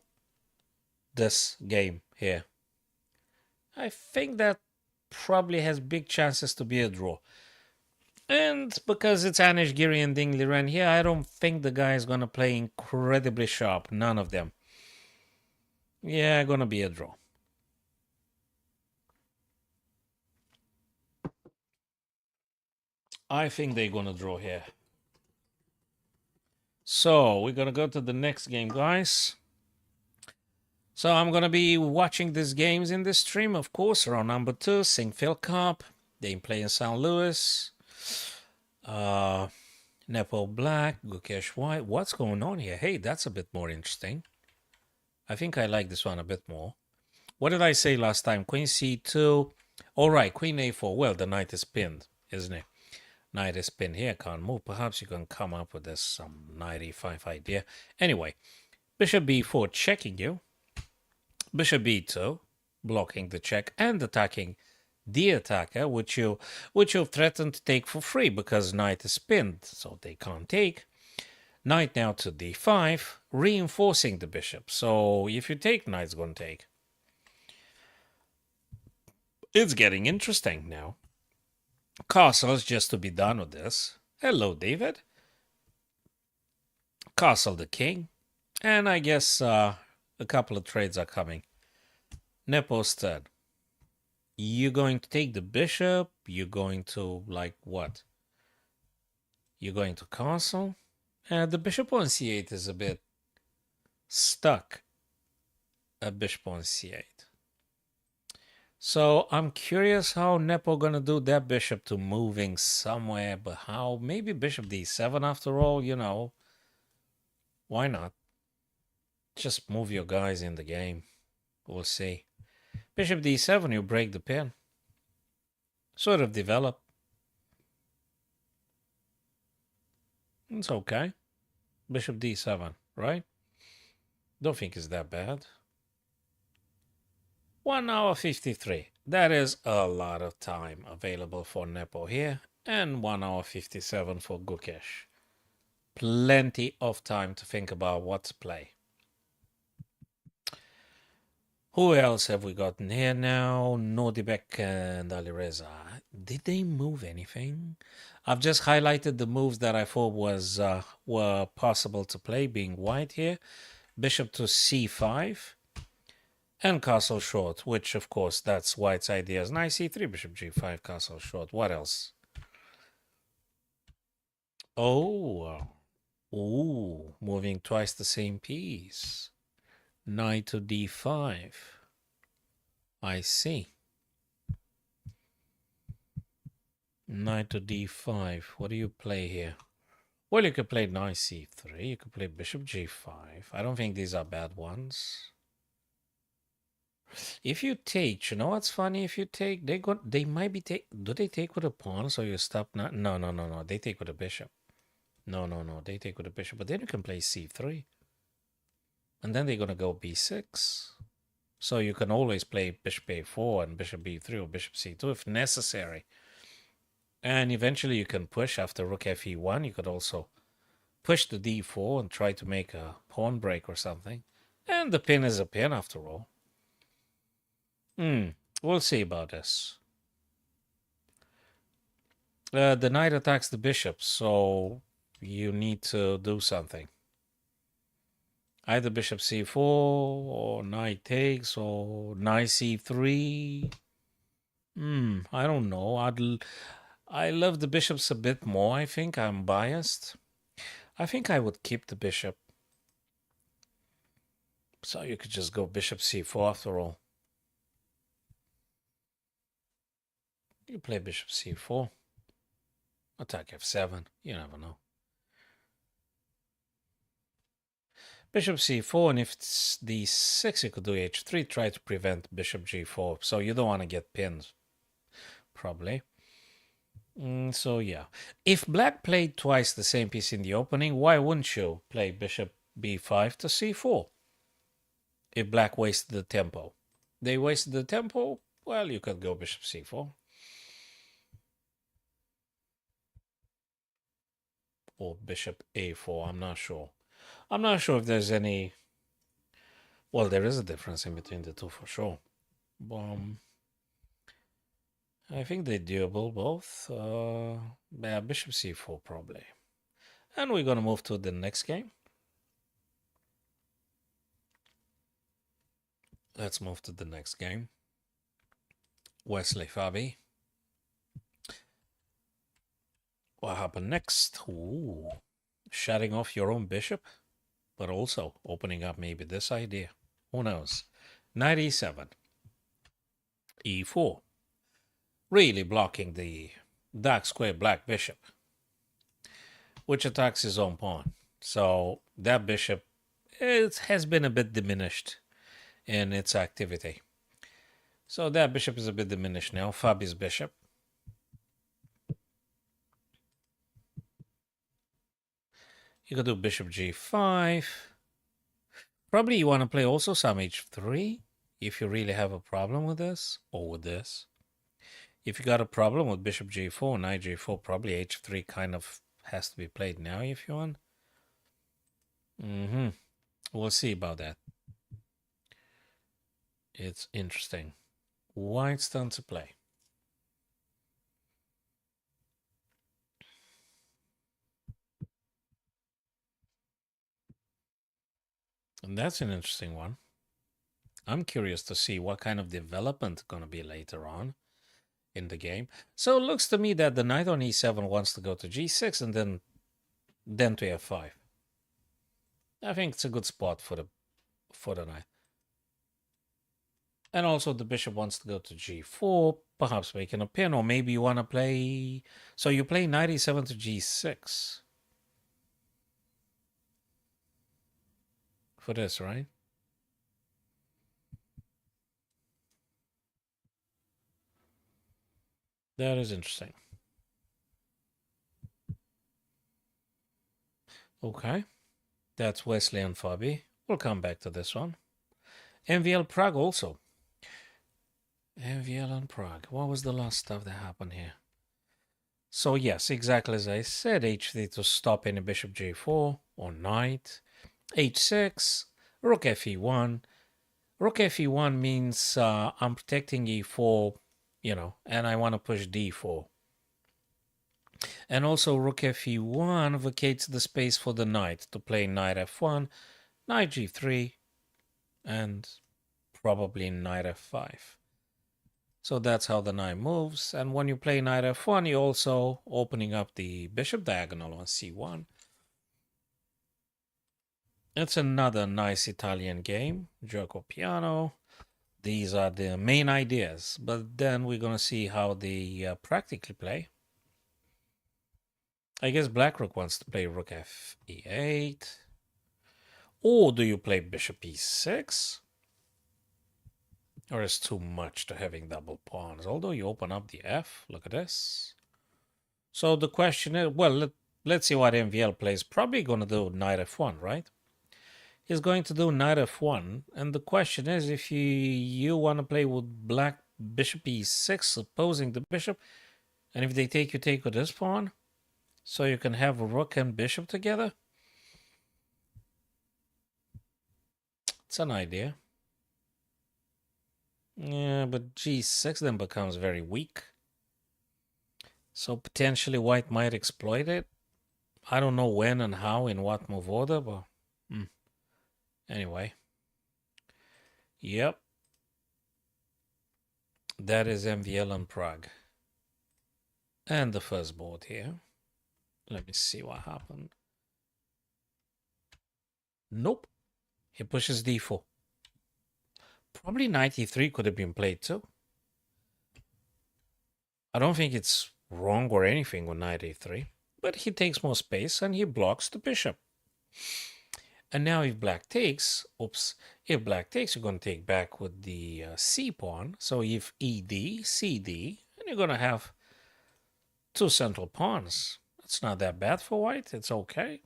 this game here. I think that probably has big chances to be a draw. And because it's Anish Giri and Ding Liren here, I don't think the guy is going to play incredibly sharp. None of them. Yeah, going to be a draw. I think they're going to draw here. So we're going to go to the next game, guys. So I'm going to be watching these games in this stream, of course. Round number 2, Sinquefield Cup. They play in St. Louis. Nepo Black, Gukesh White. What's going on here? Hey, that's a bit more interesting. I think I like this one a bit more. What did I say last time? Queen c2. All right, queen a4. Well, the knight is pinned, isn't it? Knight is pinned here, can't move. Perhaps you can come up with this some knight e5 idea. Anyway, bishop b4 checking you. Bishop b2 blocking the check and attacking the attacker, which you threatened to take for free because knight is pinned, so they can't take. Knight now to d5, reinforcing the bishop. So if you take, knight's going to take. It's getting interesting now. Castles just to be done with this. Hello, David. Castle the king. And I guess a couple of trades are coming. Nepo's third. You're going to take the bishop. You're going to, like, what? You're going to castle. The bishop on c8 is a bit stuck. A bishop on c8. So I'm curious how Nepo gonna do that bishop to moving somewhere, but how? Maybe bishop d7 after all, you know. Why not? Just move your guys in the game. We'll see. Bishop d7, you break the pin. Sort of develop. It's okay. Bishop d7, right? Don't think it's that bad. 1 hour 53. That is a lot of time available for Nepo here. And 1 hour 57 for Gukesh. Plenty of time to think about what to play. Who else have we gotten here now? Nordibek and Alireza. Did they move anything? I've just highlighted the moves that I thought were possible to play, being white here. Bishop to c5. And castle short, which of course that's white's ideas. Knight c3, bishop g5, castle short. What else? Oh, ooh, moving twice the same piece. Knight to d5. I see. Knight to d5. What do you play here? Well, you could play knight c3. You could play bishop g5. I don't think these are bad ones. If you take, you know what's funny? If you take, they might be take. Do they take with a pawn? So you stop. No. They take with a bishop. No. They take with a bishop. But then you can play c3, and then they're gonna go b6. So you can always play bishop a4 and bishop b3 or bishop c2 if necessary. And eventually you can push after rook fe1. You could also push the d4 and try to make a pawn break or something. And the pin is a pin after all. We'll see about this. The knight attacks the bishop, so you need to do something. Either bishop c4 or knight takes or knight c3. I don't know. I love the bishops a bit more. I think I'm biased. I think I would keep the bishop. So you could just go bishop c4 after all. You play bishop c4. Attack f7. You never know. Bishop c4, and if it's d6, you could do h3, try to prevent bishop g4. So you don't want to get pinned, probably. So yeah. If black played twice the same piece in the opening, why wouldn't you play bishop b5 to c4? If black wasted the tempo. They wasted the tempo, well, you could go bishop c4. Or bishop a4, I'm not sure. I'm not sure if there's any... Well, there is a difference in between the two for sure. I think they're doable both. Yeah, bishop c4 probably. And we're going to move to the next game. Let's move to the next game. Wesley Fabi. What happened next? Ooh, shutting off your own bishop, but also opening up maybe this idea. Who knows? Knight e7. e4. Really blocking the dark square black bishop, which attacks his own pawn. So that bishop, it has been a bit diminished in its activity. So that bishop is a bit diminished now. Fabi's bishop. You could do bishop g5. Probably you want to play also some h3 if you really have a problem with this or with this. If you got a problem with bishop g4, knight g4, probably h3 kind of has to be played now if you want. We'll see about that. It's interesting. White's turn to play. And that's an interesting one. I'm curious to see what kind of development going to be later on in the game. So it looks to me that the knight on e7 wants to go to g6 and then to f5. I think it's a good spot for the knight. And also the bishop wants to go to g4, perhaps making a pin, or maybe you want to play... So you play knight e7 to g6. For this, right? That is interesting. Okay. That's Wesley and Fabi. We'll come back to this one. MVL Prague also. MVL and Prague. What was the last stuff that happened here? So yes, exactly as I said, h3 to stop any bishop j4 or knight. h6, rook fe1. Rook fe1 means I'm protecting e4, you know, and I want to push d4. And also rook fe1 vacates the space for the knight to play knight f1, knight g3, and probably knight f5. So that's how the knight moves. And when you play knight f1, you're also opening up the bishop diagonal on c1. It's another nice Italian game, Gioco Piano. These are the main ideas, but then we're going to see how they practically play. I guess black rook wants to play rook f e8. Or do you play bishop e6? Or is too much to having double pawns? Although you open up the f, look at this. So the question is, well, let's see what MVL plays. Probably going to do knight f1, right? He's going to do knight f1. And the question is, if you want to play with black bishop e6, opposing the bishop, and if they take, you take with this pawn, so you can have rook and bishop together. It's an idea. Yeah, but g6 then becomes very weak. So potentially white might exploit it. I don't know when and how, in what move order, but anyway. Yep. That is MVL on Prague. And the first board here. Let me see what happened. Nope. He pushes d4. Probably knight e3 could have been played too. I don't think it's wrong or anything with knight a3, but he takes more space and he blocks the bishop. And now if black takes, if black takes, you're going to take back with the c pawn. So if ed, cd, and you're going to have two central pawns. That's not that bad for white. It's okay.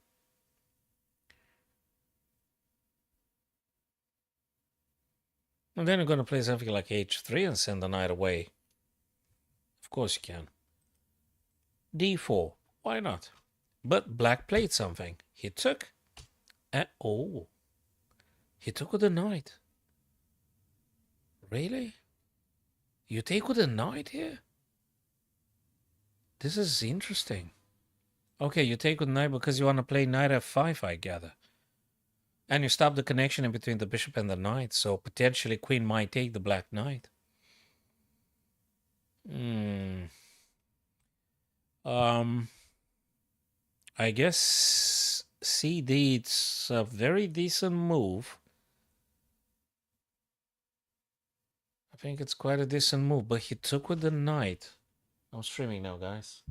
And then you're going to play something like h3 and send the knight away. Of course you can. d4. Why not? But black played something. He took. Oh. He took with the knight. Really? You take with the knight here? This is interesting. Okay, you take with knight because you want to play knight f5, I gather. And you stop the connection in between the bishop and the knight, so potentially queen might take the black knight. I guess CD, it's a very decent move. I think it's quite a decent move, but he took with the knight. I'm streaming now, guys.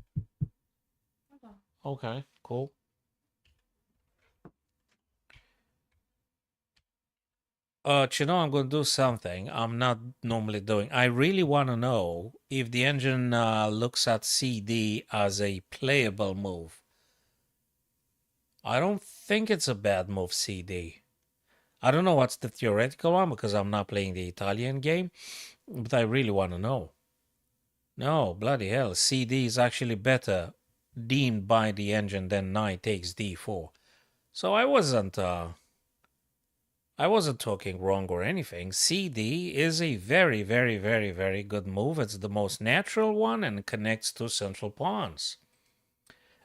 Okay, cool. You know, I'm going to do something I'm not normally doing. I really want to know if the engine looks at CD as a playable move. I don't think it's a bad move, CD. I don't know what's the theoretical one because I'm not playing the Italian game, but I really want to know. No, bloody hell, CD is actually better deemed by the engine than knight takes d4. So I wasn't talking wrong or anything. CD is a very, very, very, very good move. It's the most natural one and connects to central pawns.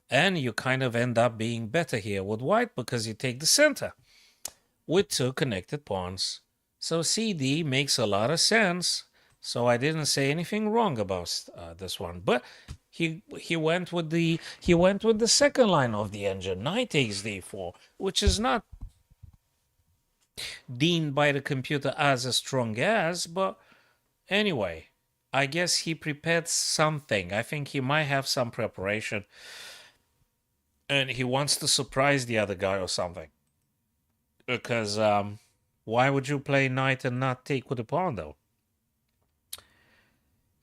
And you kind of end up being better here with white because you take the center with two connected pawns. So CD makes a lot of sense. So I didn't say anything wrong about this one. But he went with the second line of the engine, knight takes d4, which is not deemed by the computer as strong as, but anyway, I guess he prepared something. I think he might have some preparation and he wants to surprise the other guy or something. Because why would you play knight and not take with the pawn though?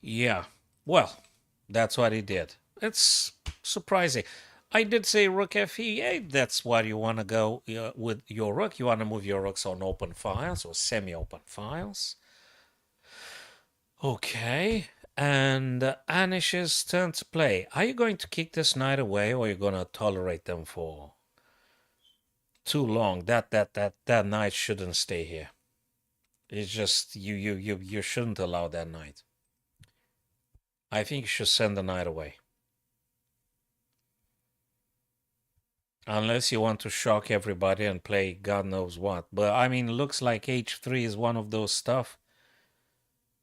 Yeah, well, that's what he did. It's surprising. I did say rook fe8. That's why you want to go with your rook. You want to move your rooks on open files or semi-open files. Okay, and Anish's turn to play. Are you going to kick this knight away, or are you going to tolerate them for too long? That knight shouldn't stay here. It's just you shouldn't allow that knight. I think you should send the knight away. Unless you want to shock everybody and play God knows what. But I mean, looks like h3 is one of those stuff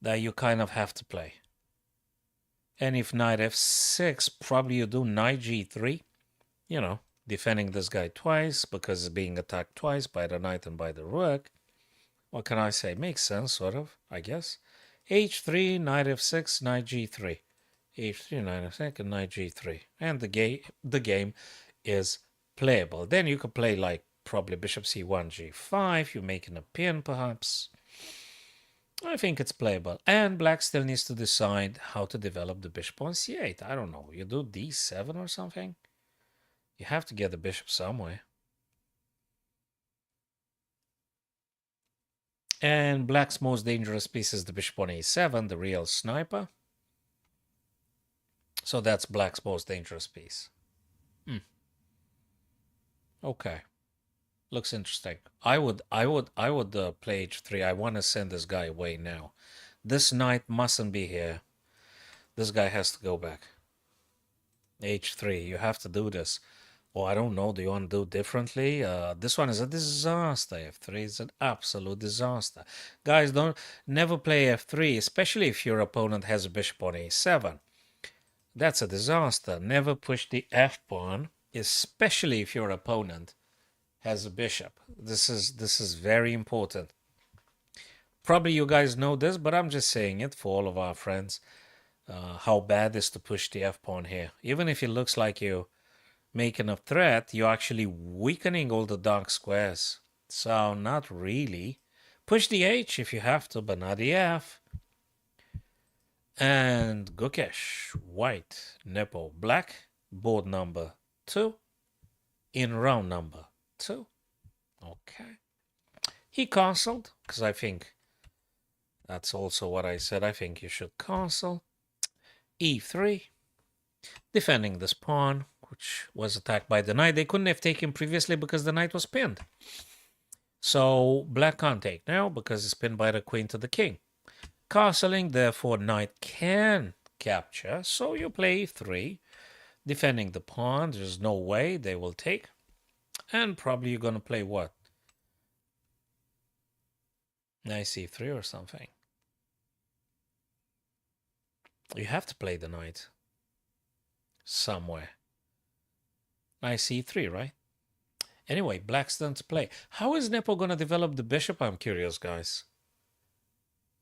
that you kind of have to play. And if knight f6, probably you do knight g3. You know, defending this guy twice because it's being attacked twice by the knight and by the rook. What can I say? Makes sense, sort of, I guess. h3, knight f6, knight g3. h3, knight f6, and knight g3. And the game is playable. Then you could play like probably bishop c1, g5. You're making a pin, perhaps. I think it's playable. And black still needs to decide how to develop the bishop on c8. I don't know. You do d7 or something? You have to get the bishop somewhere. And black's most dangerous piece is the bishop on a7, the real sniper. So that's black's most dangerous piece. Okay. Looks interesting. I would play h3. I want to send this guy away now. This knight mustn't be here. This guy has to go back. h3. You have to do this. Oh, I don't know. Do you want to do differently? This one is a disaster. f3 is an absolute disaster. Guys, never play f3, especially if your opponent has a bishop on a7. That's a disaster. Never push the f pawn, especially if your opponent has a bishop. This is very important. Probably you guys know this, but I'm just saying it for all of our friends. how bad is to push the f-pawn here. Even if it looks like you're making a threat, you're actually weakening all the dark squares. So not really. Push the h if you have to, but not the f. And Gukesh, white, Nepo, black, board number 2, in round number 2. Okay. He cancelled, because I think that's also what I said. I think you should cancel. E3, defending this pawn, which was attacked by the knight. They couldn't have taken previously because the knight was pinned. So black can't take now because it's pinned by the queen to the king. Castling, therefore knight can capture. So you play e3, defending the pawn. There's no way they will take. And probably you're going to play what? Knight c3 or something. You have to play the knight somewhere. Knight c3, right? Anyway, black's turn to play. How is Nepo going to develop the bishop? I'm curious, guys.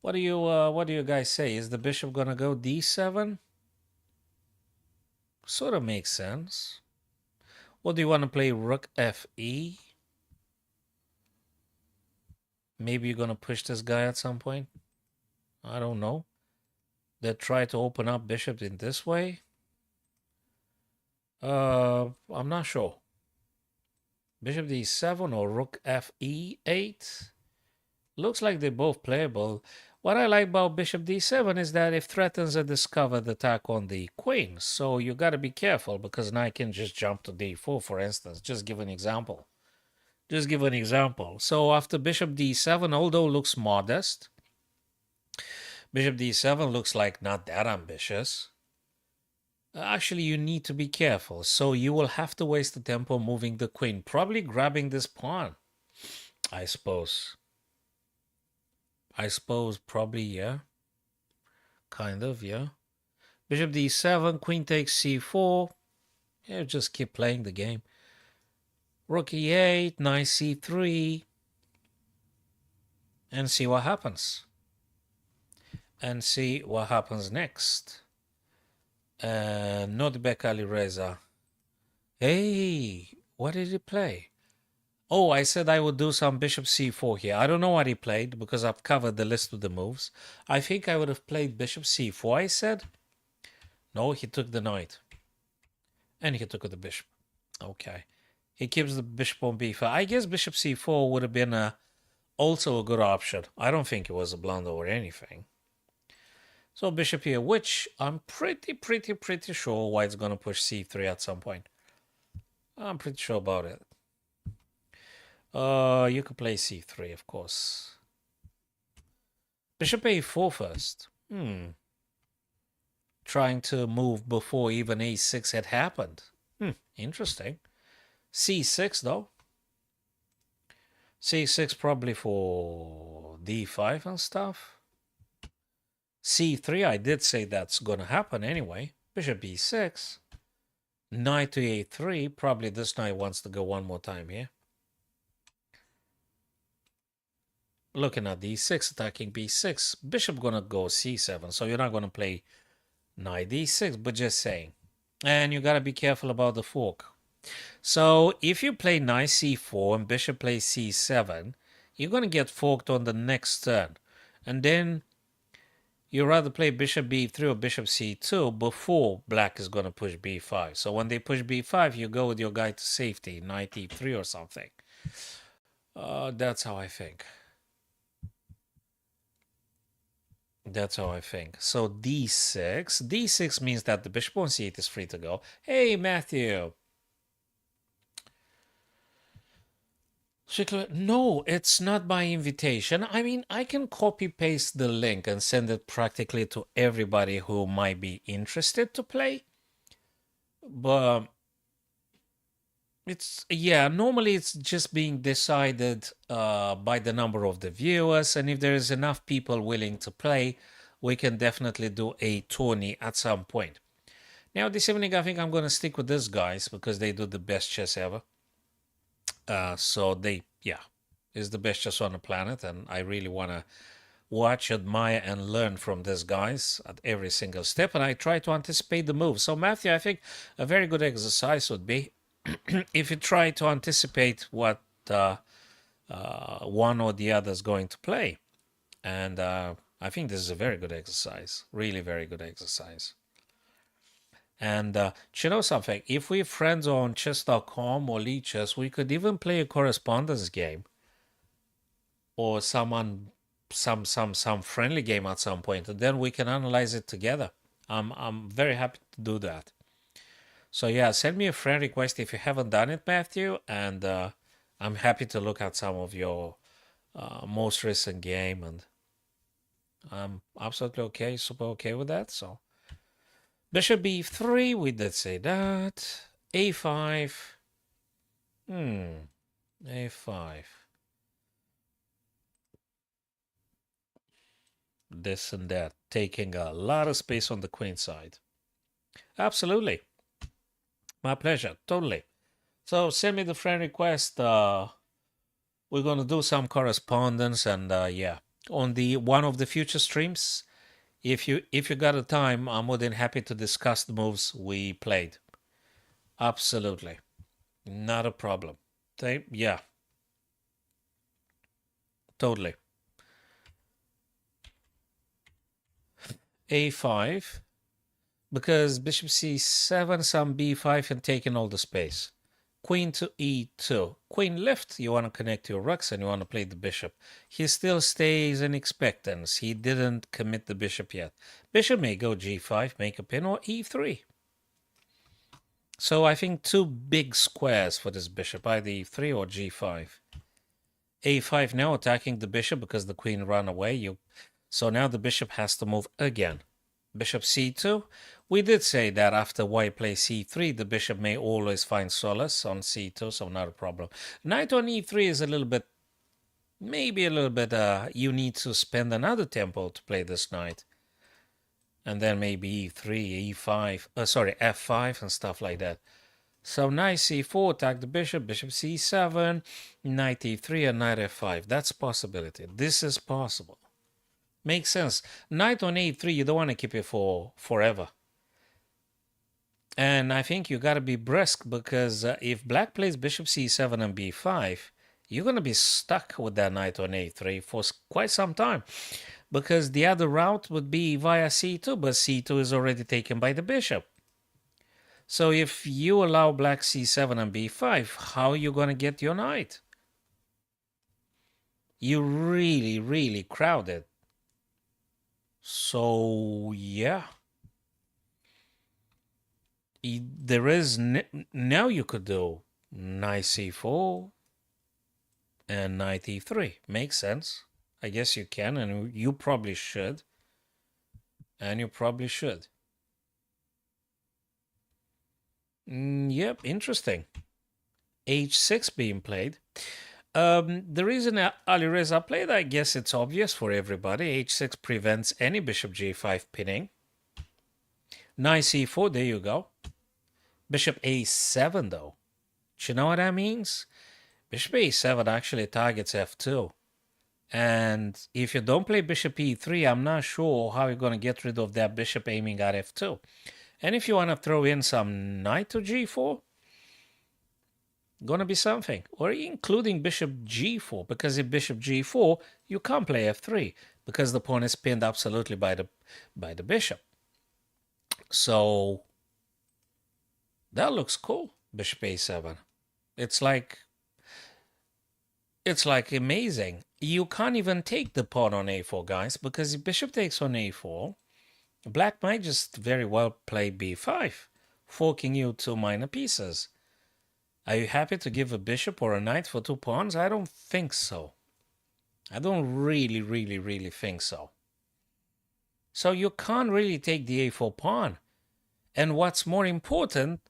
What do you guys say? Is the bishop going to go d7? Sort of makes sense. What do you want to play? Rook fe? Maybe you're going to push this guy at some point? I don't know. They try to open up bishop in this way? I'm not sure. Bishop d7 or rook fe8? Looks like they're both playable. What I like about bishop d7 is that it threatens a discovered attack on the queen. So you got to be careful because knight can just jump to d4, for instance. Just give an example. Just give an example. So after bishop d7, although looks modest, bishop d7 looks like not that ambitious. Actually, you need to be careful. So you will have to waste the tempo moving the queen. Probably grabbing this pawn, I suppose. Probably, yeah. Kind of, yeah. Bishop d7, queen takes c4. Yeah, just keep playing the game. Rook e8, knight c3. And see what happens. And see what happens next. Nodbek Alireza. Hey, what did he play? Oh, I said I would do some bishop c4 here. I don't know what he played because I've covered the list of the moves. I think I would have played bishop c4, I said. No, he took the knight. And he took the bishop. Okay. He keeps the bishop on b5. I guess bishop c4 would have been also a good option. I don't think it was a blunder or anything. So bishop here, which I'm pretty sure white's going to push c3 at some point. I'm pretty sure about it. You could play c3, of course. Bishop a4 first. Trying to move before even a6 had happened. Interesting. c6, though. c6 probably for d5 and stuff. c3, I did say that's going to happen anyway. Bishop b6. Knight to a3. Probably this knight wants to go one more time here. Looking at d6, attacking b6. Bishop going to go c7. So you're not going to play knight d6, but just saying. And you got to be careful about the fork. So if you play knight c4 and bishop plays c7, you're going to get forked on the next turn. And then you rather play bishop b3 or bishop c2 before black is going to push b5. So when they push b5, you go with your guy to safety, knight e3 or something. That's how I think. That's how I think. So d6. d6 means that the bishop on c8 is free to go. Hey, Matthew. No, it's not by invitation. I mean, I can copy paste the link and send it practically to everybody who might be interested to play. But normally it's just being decided by the number of the viewers. And if there is enough people willing to play, we can definitely do a tourney at some point. Now, this evening, I think I'm going to stick with these guys because they do the best chess ever. So it's the best chess on the planet, and I really want watch, admire, and learn from these guys at every single step, and I try to anticipate the move. So, Matthew, I think a very good exercise would be if you try to anticipate what one or the other is going to play. And I think this is a very good exercise, really very good exercise. And you know something? If we're friends on chess.com or Chess, we could even play a correspondence game or some friendly game at some point, and then we can analyze it together. I'm very happy to do that. So yeah, send me a friend request if you haven't done it, Matthew, and I'm happy to look at some of your most recent game, and I'm absolutely okay, super okay with that. So bishop b3, we did say that. a5. A5. This and that, taking a lot of space on the queen side. Absolutely. My pleasure, totally. So send me the friend request. We're gonna do some correspondence, and yeah, on the one of the future streams, if you got a time, I'm more than happy to discuss the moves we played. Absolutely, not a problem. Yeah, totally. A5, because bishop c7, some b5, and taking all the space. Queen to e2. Queen left, you want to connect your rooks and you want to play the bishop. He still stays in expectance. He didn't commit the bishop yet. Bishop may go g5, make a pin, or e3. So I think two big squares for this bishop, either e3 or g5. a5 now attacking the bishop because the queen ran away. So now the bishop has to move again. Bishop c2. We did say that after white plays c3, the bishop may always find solace on c2, so not a problem. Knight on e3 is a little bit, maybe a little bit, you need to spend another tempo to play this knight. And then maybe e3, e5, sorry, f5 and stuff like that. So knight c4, attack the bishop, bishop c7, knight e3, and knight f5. That's a possibility. This is possible. Makes sense. Knight on a3, you don't want to keep it for forever. And I think you got to be brisk, because if black plays bishop c7 and b5, you're going to be stuck with that knight on a3 for quite some time, because the other route would be via c2, but c2 is already taken by the bishop. So if you allow black c7 and b5, how are you going to get your knight? You really, really crowded. So yeah, there is now you could do knight c4 and knight e3. Makes sense. I guess you can, and you probably should. And you probably should. Yep, interesting. h6 being played. The reason Alireza played, I guess it's obvious for everybody. h6 prevents any bishop g5 pinning. Knight c4, there you go. Bishop a7, though. Do you know what that means? Bishop a7 actually targets f2. And if you don't play bishop e3, I'm not sure how you're going to get rid of that bishop aiming at f2. And if you want to throw in some knight to g4, gonna be something. Or including bishop g4, because if bishop g4, you can't play f3 because the pawn is pinned absolutely by the bishop. So that looks cool. Bishop a7. It's like amazing. You can't even take the pawn on a4, guys, because if bishop takes on a4, black might just very well play b5, forking you two minor pieces. Are you happy to give a bishop or a knight for two pawns? I don't think so. I don't really think so. So you can't really take the a4 pawn. And what's more important,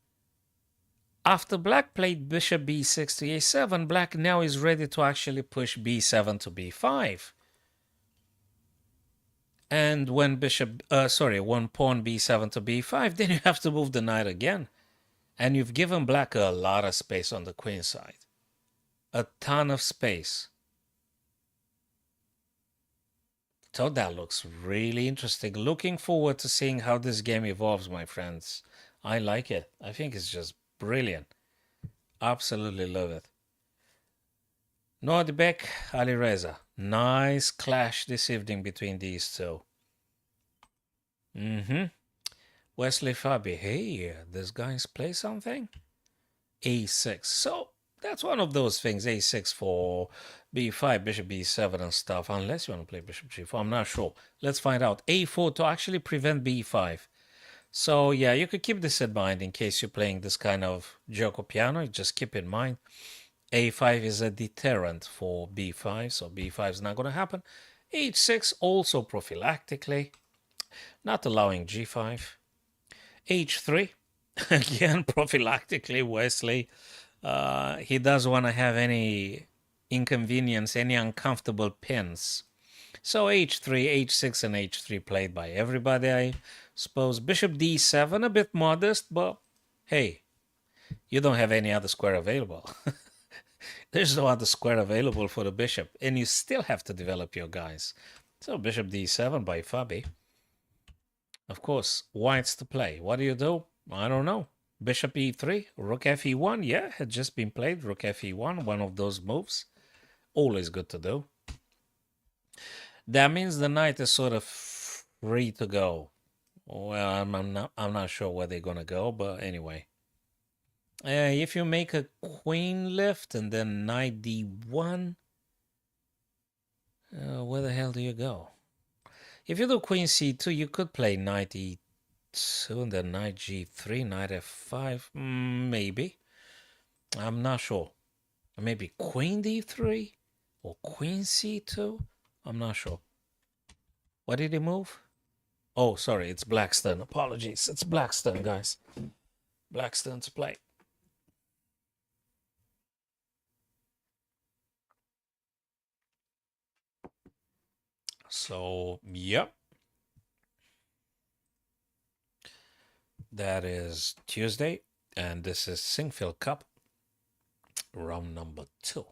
after black played bishop b6 to a7, black now is ready to actually push b7 to b5. And when when pawn b7 to b5, then you have to move the knight again. And you've given black a lot of space on the queen side. A ton of space. So that looks really interesting. Looking forward to seeing how this game evolves, my friends. I like it. I think it's just brilliant. Absolutely love it. Nordbeck, Ali Reza. Nice clash this evening between these two. Mm-hmm. Wesley Fabi. Hey, this guy's play something? A6. So that's one of those things. A6 for B5, Bishop B7 and stuff. Unless you want to play Bishop G4. I'm not sure. Let's find out. A4 to actually prevent B5. So yeah, you could keep this in mind in case you're playing this kind of gioco piano. Just keep in mind A5 is a deterrent for B5, so B5 is not going to happen. H6 also prophylactically, not allowing G5. H3 again prophylactically. Wesley, he doesn't want to have any inconvenience, any uncomfortable pins. So H3, H6, and H3 played by everybody, I suppose. Bishop D7, a bit modest, but hey, you don't have any other square available. There's no other square available for the bishop, and you still have to develop your guys. So Bishop D7 by Fabi. Of course, white's to play. What do you do? I don't know. Bishop E3, Rook Fe1. Yeah, had just been played. Rook Fe1, one of those moves. Always good to do. That means the knight is sort of free to go. Well, I'm not sure where they're gonna go, but anyway. If you make a queen lift and then knight d1, where the hell do you go? If you do queen c2, you could play knight e2 and then knight g3, knight f5, maybe. I'm not sure. Maybe queen d3 or queen c2. I'm not sure. What did he move? Oh, sorry, it's Blackstone. Apologies. It's Blackstone, guys. Blackstone to play. So, yep. That is Tuesday, and this is Sinquefield Cup, round number 2.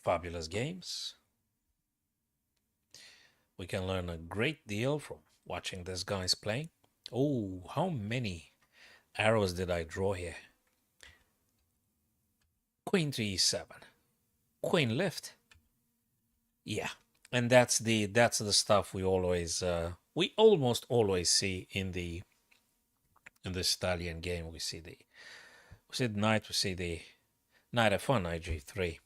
Fabulous games. We can learn a great deal from watching these guys playing. Oh, how many arrows did I draw here? Queen to e7. Queen lift. Yeah, and that's the stuff we always we almost always see in this Italian game. We see the knight, we see the knight f1, knight g3,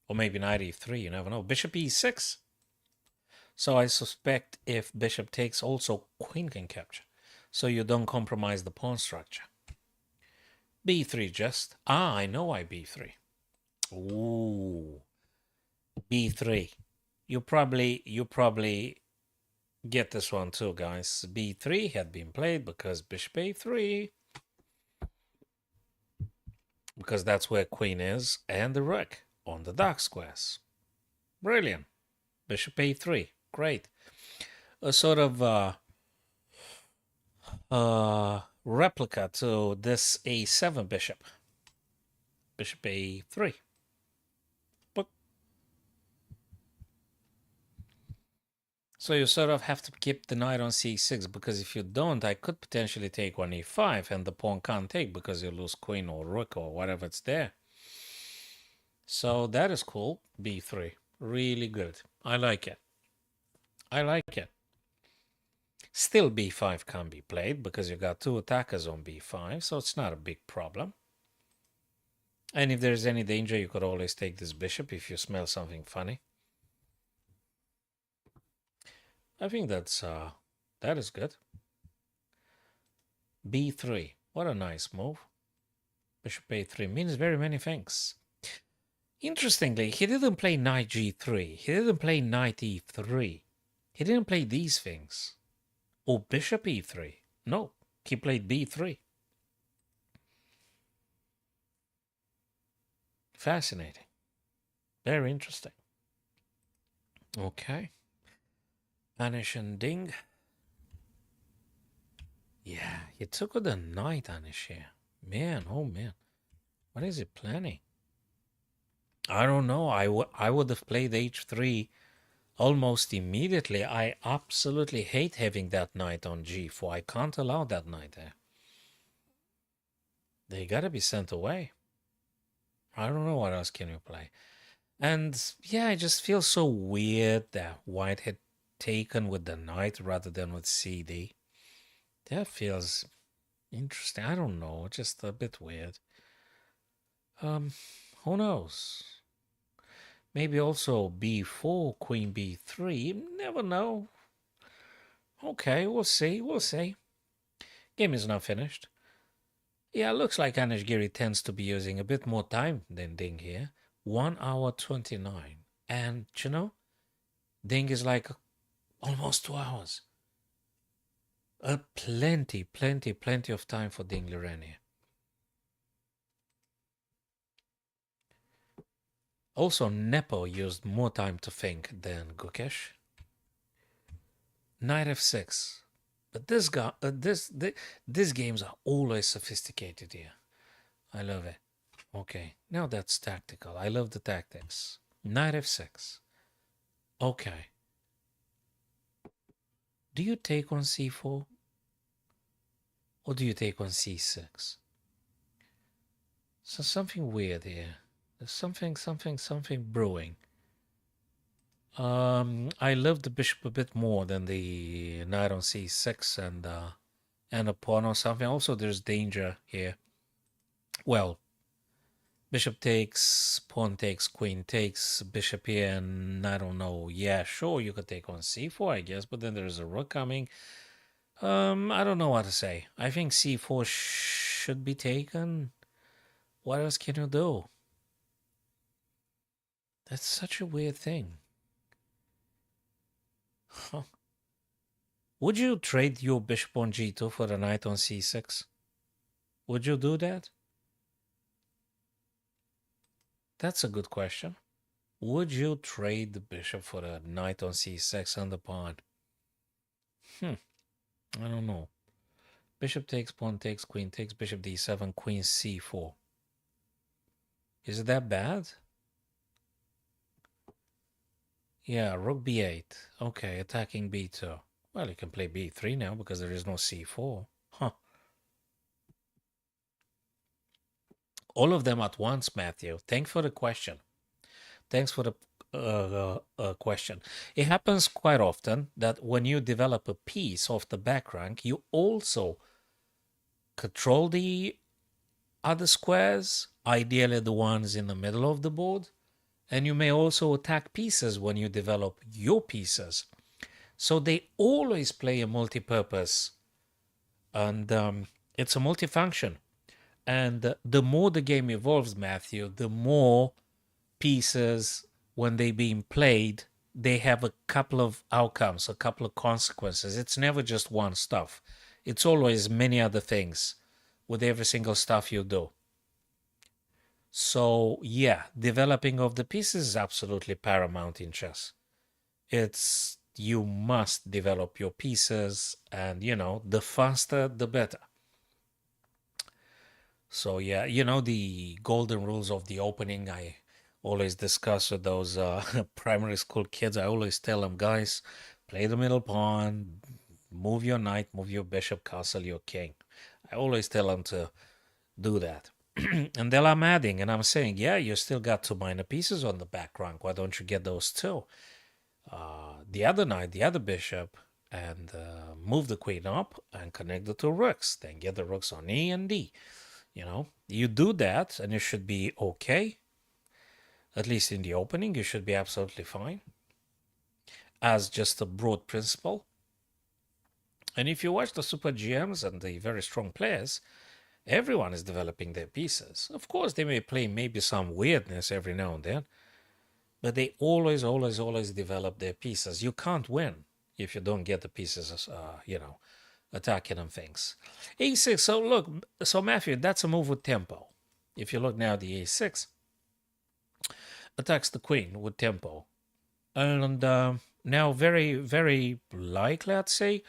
or maybe knight e3. You never know. Bishop e6. So I suspect if bishop takes, also queen can capture. So you don't compromise the pawn structure. b3 just. I know why b3. Ooh, b3. You probably get this one too, guys. b3 had been played because bishop a3. Because that's where queen is and the rook on the dark squares. Brilliant. Bishop a3. Great. A sort of replica to this a7 bishop. Bishop a3. But so you sort of have to keep the knight on c6, because if you don't, I could potentially take on e5 and the pawn can't take because you lose queen or rook or whatever it's there. So that is cool. b3. Really good. I like it. I like it. Still b5 can be played because you got two attackers on b5, so it's not a big problem. And if there's any danger, you could always take this bishop if you smell something funny. I think that is good. b3. What a nice move. Bishop a3 means very many things. Interestingly, he didn't play knight g3. He didn't play knight e3. He didn't play these things. Or bishop e3. No, he played b3. Fascinating. Very interesting. Okay. Anish and Ding. Yeah, he took with the knight, Anish here. Man, oh man. What is he planning? I don't know. I would have played h3 almost immediately. I absolutely hate having that knight on g4. I can't allow that knight there. They gotta be sent away. I don't know what else can you play. And yeah, it just feels so weird that white had taken with the knight rather than with cd. That feels interesting. I don't know, just a bit weird. Um, who knows? Maybe also b4, queen b3. Never know. Okay, we'll see. We'll see. Game is not finished. Yeah, looks like Anishgiri tends to be using a bit more time than Ding here. 1 hour 29. And, you know, Ding is like almost 2 hours. Plenty of time for Ding Liren here. Also, Nepo used more time to think than Gukesh. Knight f6. But these games are always sophisticated here. I love it. Okay, now that's tactical. I love the tactics. Knight f6. Okay. Do you take on c4? Or do you take on c6? So something weird here. There's something brewing. I love the bishop a bit more than the knight on c6 and a pawn or something. Also, there's danger here. Well, bishop takes, pawn takes, queen takes, bishop here, and I don't know. Yeah, sure, you could take on c4, I guess, but then there's a rook coming. I don't know what to say. I think c4 should be taken. What else can you do? That's such a weird thing. Huh. Would you trade your bishop on g2 for the knight on c6? Would you do that? That's a good question. Would you trade the bishop for the knight on c6 and the pawn? I don't know. Bishop takes, pawn takes, queen takes, bishop d7, queen c4. Is it that bad? Yeah, rook b8. Okay, attacking b2. Well, you can play b3 now because there is no c4. Huh. All of them at once, Matthew. Thanks for the question. Thanks for the question. It happens quite often that when you develop a piece of the back rank, you also control the other squares, ideally the ones in the middle of the board, and you may also attack pieces when you develop your pieces. So they always play a multi-purpose, and it's a multifunction. And the more the game evolves, Matthew, the more pieces, when they being played, they have a couple of outcomes, a couple of consequences. It's never just one stuff. It's always many other things with every single stuff you do. So yeah, developing of the pieces is absolutely paramount in chess. It's, you must develop your pieces, and you know, the faster the better. So yeah, you know, the golden rules of the opening, I always discuss with those primary school kids. I always tell them, guys, play the middle pawn, move your knight, move your bishop, castle your king. I always tell them to do that. And then I'm adding, and I'm saying, yeah, you still got two minor pieces on the back rank. Why don't you get those too? The other knight, the other bishop, and move the queen up and connect the two rooks. Then get the rooks on E and D. You know, you do that and you should be okay. At least in the opening, you should be absolutely fine. As just a broad principle. And if you watch the super GMs and the very strong players, everyone is developing their pieces. Of course, they may play maybe some weirdness every now and then, but they always develop their pieces. You can't win if you don't get the pieces, you know, attacking and things. A6, so look, so Matthew, that's a move with tempo. If you look now at the A6, attacks the queen with tempo. And now very likely, I'd say,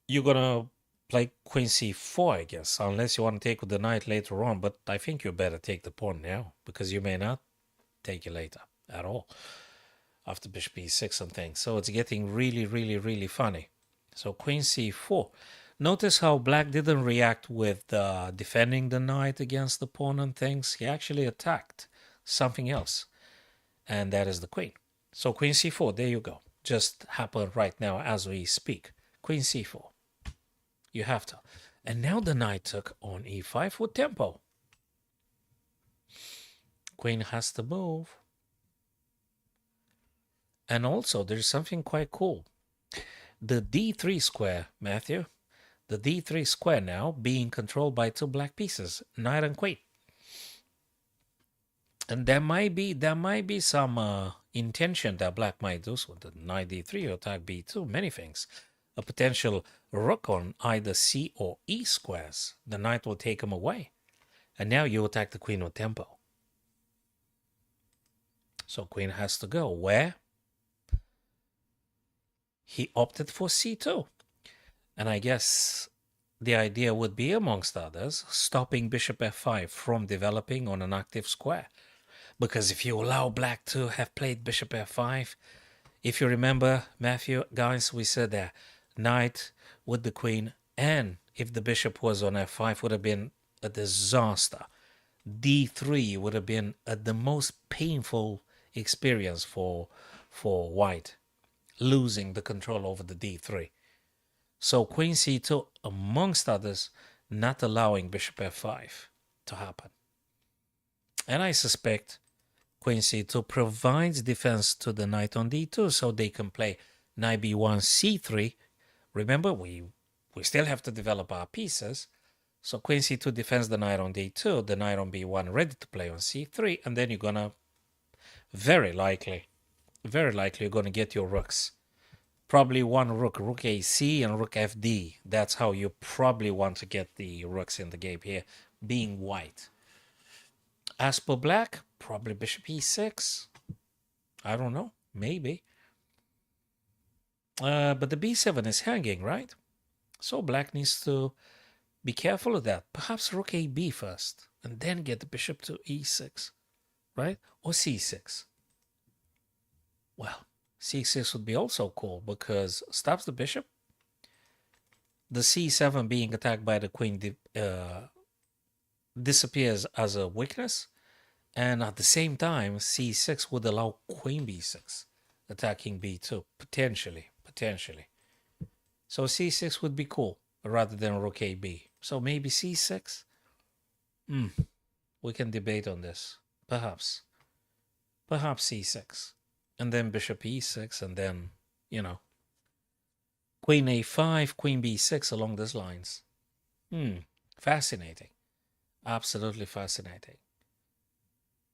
you're gonna play queen c4, I guess, unless you want to take with the knight later on. But I think you better take the pawn now, because you may not take it later at all after bishop e6 and things. So it's getting really, really, really funny. So queen c4. Notice how black didn't react with defending the knight against the pawn and things. He actually attacked something else, and that is the queen. So queen c4, there you go. Just happened right now as we speak. Queen c4. You have to. And now the knight took on e5 with tempo. Queen has to move. And also, there's something quite cool. The d3 square, Matthew, the d3 square now being controlled by two black pieces, knight and queen. And there might be some intention that black might do so. The knight d3 or attack b2, many things. A potential rook on either c or e squares. The knight will take him away. And now you attack the queen with tempo. So queen has to go. Where? He opted for c2. And I guess the idea would be, amongst others, stopping bishop f5 from developing on an active square. Because if you allow black to have played bishop f5, if you remember, Matthew, guys, we said that knight with the queen, and if the bishop was on f5, would have been a disaster. d3 would have been the most painful experience for white, losing the control over the d3. So queen c2, amongst others, not allowing bishop f5 to happen. And I suspect queen c2 provides defense to the knight on d2, so they can play knight b1, c3. Remember, we still have to develop our pieces. So queen c2 defends the knight on d2, the knight on b1 ready to play on c3, and then you're gonna very likely you're gonna get your rooks. Probably one rook, rook ac and rook fd. That's how you probably want to get the rooks in the game here, being white. As per black, probably bishop e6. I don't know, maybe. But the b7 is hanging, right? So black needs to be careful of that. Perhaps rook ab first, and then get the bishop to e6, right? Or c6. Well, c6 would be also cool because stops the bishop. The c7 being attacked by the queen disappears as a weakness. And at the same time, c6 would allow queen b6 attacking b2, potentially. So c6 would be cool rather than rook ab. So maybe c6? We can debate on this. Perhaps c6. And then bishop e6, and then, queen a5, queen b6 along those lines. Fascinating. Absolutely fascinating.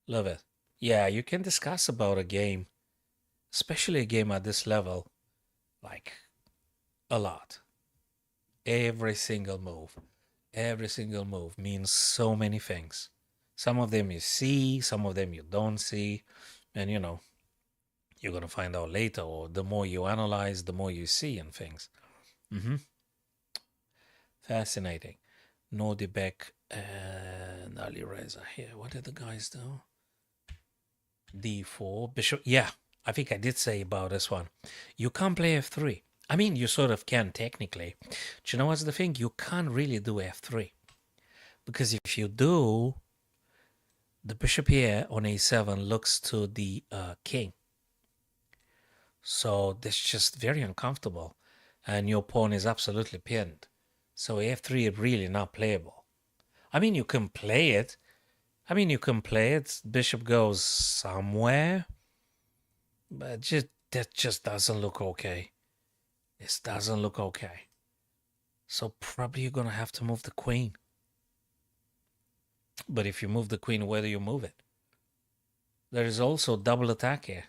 Love it. Yeah, you can discuss about a game, especially a game at this level, like a lot. Every single move means so many things. Some of them you see, some of them you don't see, and you're going to find out later, or the more you analyze, the more you see and things. Fascinating. Nordibek and Ali Reza here. What did the guys do? d4, bishop. Yeah, I think I did say about this one. You can't play f3. I mean, you sort of can technically. But you know what's the thing? You can't really do f3. Because if you do, the bishop here on a7 looks to the king. So that's just very uncomfortable. And your pawn is absolutely pinned. So f3 is really not playable. I mean, you can play it. Bishop goes somewhere. But that just doesn't look okay. This doesn't look okay. So probably you're going to have to move the queen. But if you move the queen, where do you move it? There is also double attack here.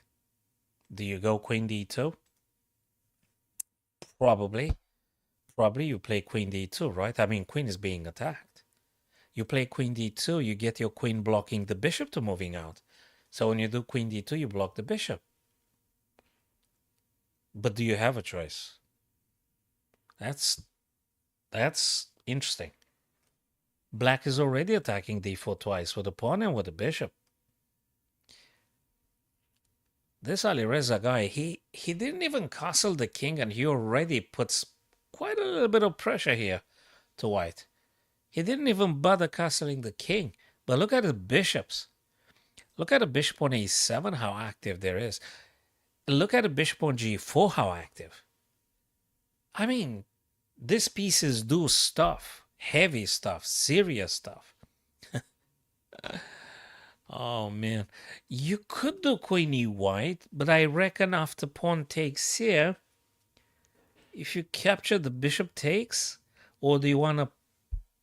Do you go queen d2? Probably you play queen d2, right? I mean, queen is being attacked. You play queen d2, you get your queen blocking the bishop to moving out. So when you do queen d2, you block the bishop. But do you have a choice? That's That's interesting. Black is already attacking d4 twice with a pawn and with a bishop. This Alireza guy, he didn't even castle the king, and he already puts quite a little bit of pressure here to white. He didn't even bother castling the king. But look at the bishops. Look at the bishop on e7, how active there is. Look at the bishop on g4, how active. I mean, these pieces do stuff. Heavy stuff, serious stuff. Oh man, you could do queen e white, but I reckon after pawn takes here, if you capture the bishop takes, or do you want to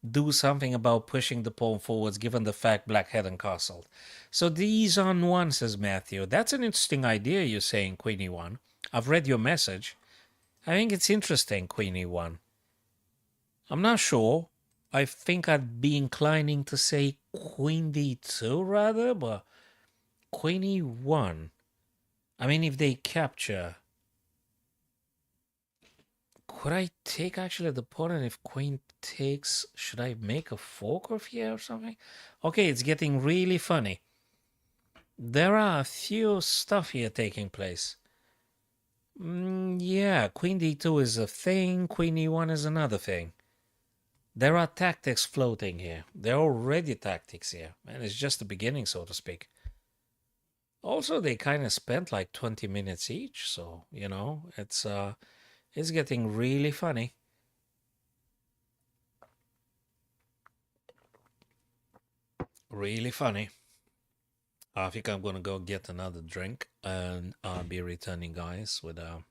do something about pushing the pawn forwards given the fact black hadn't castled? So these are nuances, Matthew. That's an interesting idea you're saying, queen e1. I've read your message. I think it's interesting, queen e1. I'm not sure. I think I'd be inclining to say queen d2 rather, but queen e1. I mean, if they capture, could I take actually the pawn? And if queen takes, should I make a fork of here or something? Okay, it's getting really funny. There are a few stuff here taking place. Yeah, queen d2 is a thing, queen e1 is another thing. There are tactics floating here. There are already tactics here, and it's just the beginning, so to speak. Also, they kind of spent like 20 minutes each, so, you know, it's getting really funny. Really funny. I think I'm gonna go get another drink, and I'll be returning, guys, with a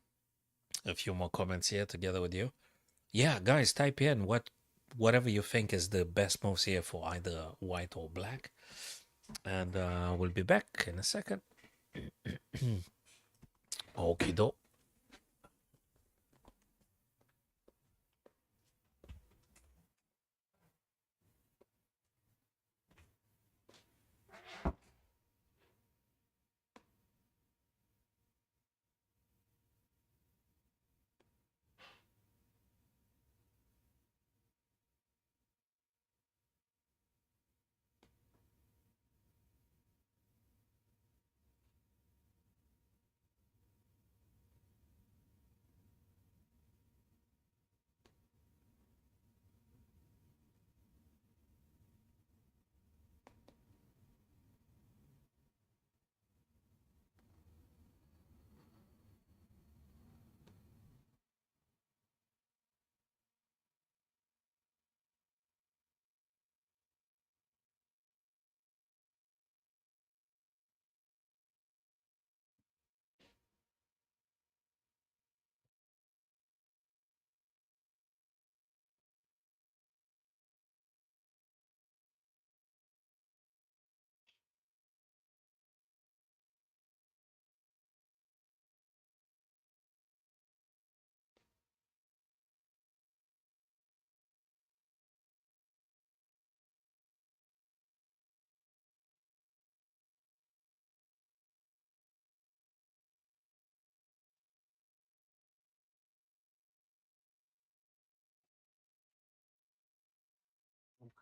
few more comments here together with you. Yeah, guys, type in whatever you think is the best moves here for either white or black, and we'll be back in a second. Okie doke.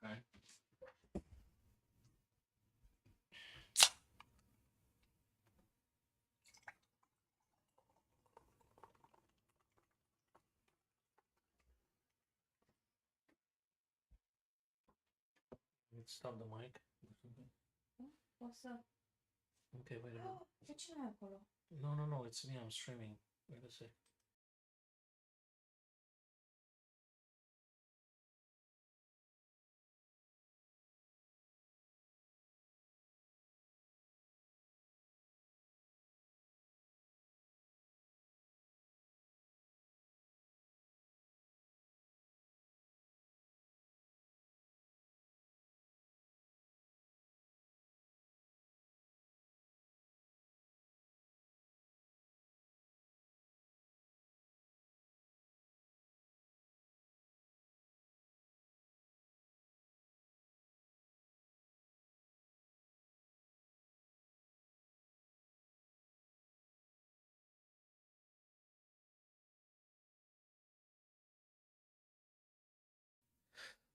Okay. Let's stop the mic. What's up? Okay, wait a minute. Che ce n'è quello? No, no, no, it's me. I'm streaming. Wait a sec.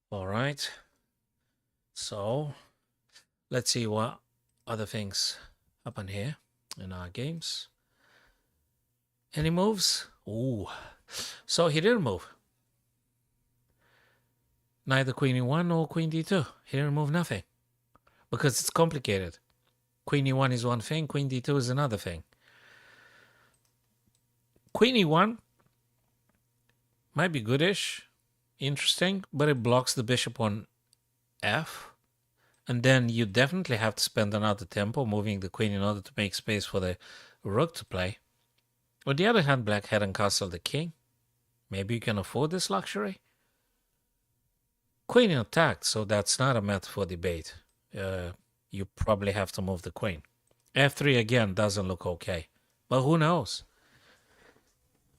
All right. So let's see what other things happen here in our games. Any moves? Ooh. So he didn't move. Neither queen e1 nor queen d2. He didn't move nothing. Because it's complicated. Queen e1 is one thing, queen d2 is another thing. Queen e1 might be goodish, interesting, but it blocks the bishop on f. And then you definitely have to spend another tempo moving the queen in order to make space for the rook to play. On the other hand, black hadn't castled the king. Maybe you can afford this luxury. Queen attacked, so that's not a matter for debate. You probably have to move the queen. f3 again doesn't look okay, but who knows?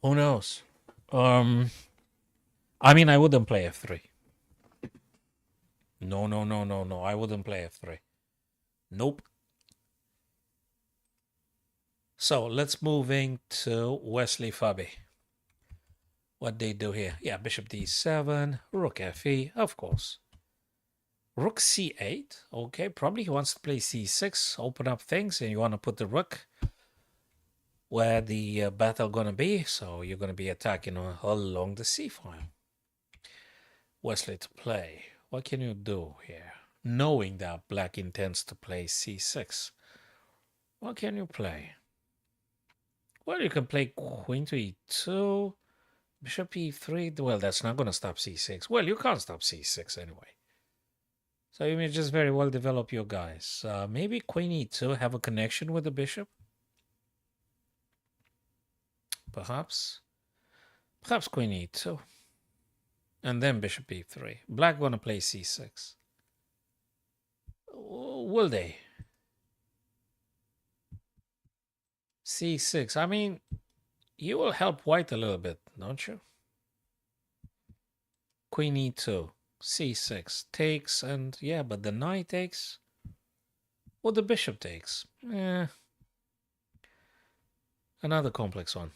Who knows? I mean, I wouldn't play f3. No. I wouldn't play f3. Nope. So let's move into Wesley Fabi. What they do here? Yeah, bishop d7, rook fe, of course. Rook c8. Okay, probably he wants to play c6, open up things, and you want to put the rook where the battle gonna be. So you're gonna be attacking along the c file. Wesley to play. What can you do here? Knowing that black intends to play c6. What can you play? Well, you can play queen to e2, bishop e3. Well, that's not going to stop c6. Well, you can't stop c6 anyway. So you may just very well develop your guys. Maybe queen e2, have a connection with the bishop. Perhaps. Perhaps queen e2. And then bishop e3. Black going to play c6. Will they? c6. I mean, you will help white a little bit, don't you? Queen e2, c6 takes, and yeah, but the knight takes. Or the bishop takes. Another complex one.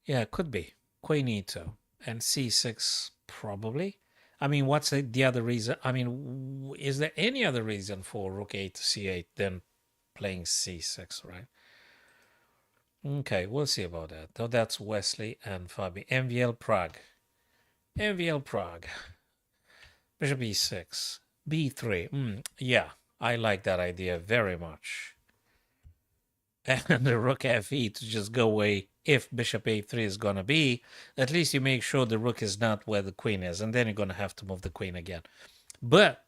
Yeah, it could be. Queen e2 and c6 probably. I mean, what's the other reason? I mean, is there any other reason for rook 8 to c8 than playing c6, right? Okay, we'll see about that. So that's Wesley and Fabi. MVL Prague. MVL Prague. Bishop e6. b3. Yeah, I like that idea very much. And the rook fe to just go away if bishop a3 is going to be. At least you make sure the rook is not where the queen is. And then you're going to have to move the queen again. But,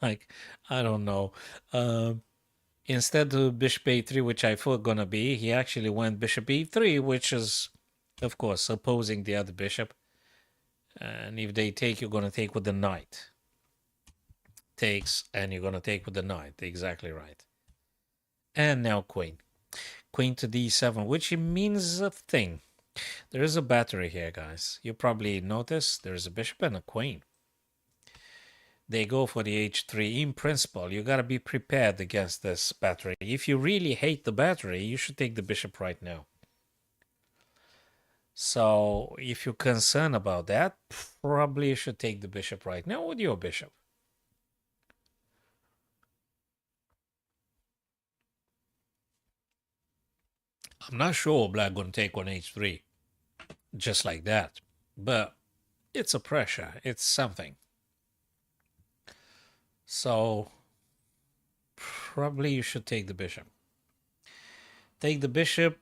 like, I don't know. Instead of bishop a3, which I thought going to be, he actually went bishop e3, which is, of course, opposing the other bishop. And if they take, you're going to take with the knight. Takes, and you're going to take with the knight. Exactly right. And now queen. Queen to d7, which means a thing. There is a battery here, guys. You probably noticed there's a bishop and a queen. They go for the h3. In principle, you got to be prepared against this battery. If you really hate the battery, you should take the bishop right now. So if you're concerned about that, probably you should take the bishop right now with your bishop. I'm not sure black going to take on h3 just like that, but it's a pressure. It's something. So probably you should take the bishop. Take the bishop.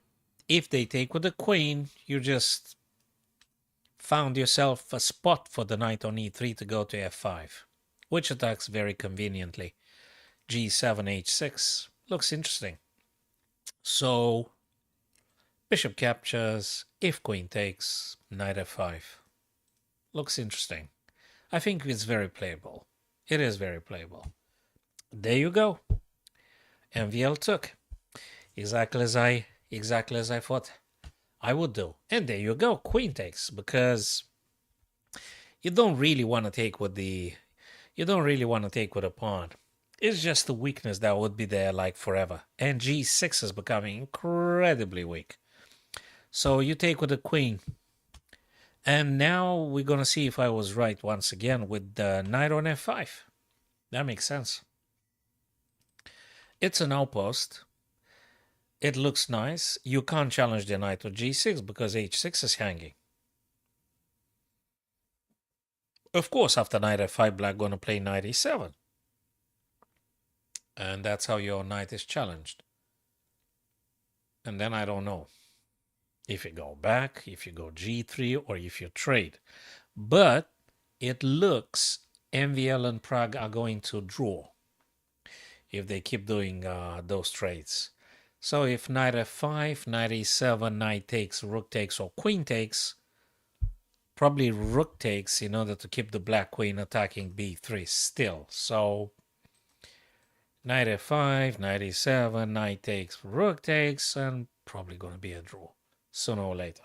If they take with the queen, you just found yourself a spot for the knight on e3 to go to f5, which attacks very conveniently. g7, h6. Looks interesting. So bishop captures. If queen takes, knight f5. Looks interesting. I think it's very playable. It is very playable. There you go. MVL took. Exactly as I thought I would do. And there you go. Queen takes, because you don't really want to take with the pawn. It's just the weakness that would be there like forever. And g6 is becoming incredibly weak. So you take with the queen. And now we're going to see if I was right once again with the knight on f5. That makes sense. It's an outpost. It looks nice. You can't challenge the knight to g6 because h6 is hanging. Of course, after knight f5, black going to play knight e7. And that's how your knight is challenged. And then I don't know if you go back, if you go g3, or if you trade. But it looks MVL and Prague are going to draw if they keep doing those trades. So if knight f5, knight e7, knight takes, rook takes, or queen takes, probably rook takes in order to keep the black queen attacking b3 still. So knight f5, knight e7, knight takes, rook takes, and probably going to be a draw sooner or later.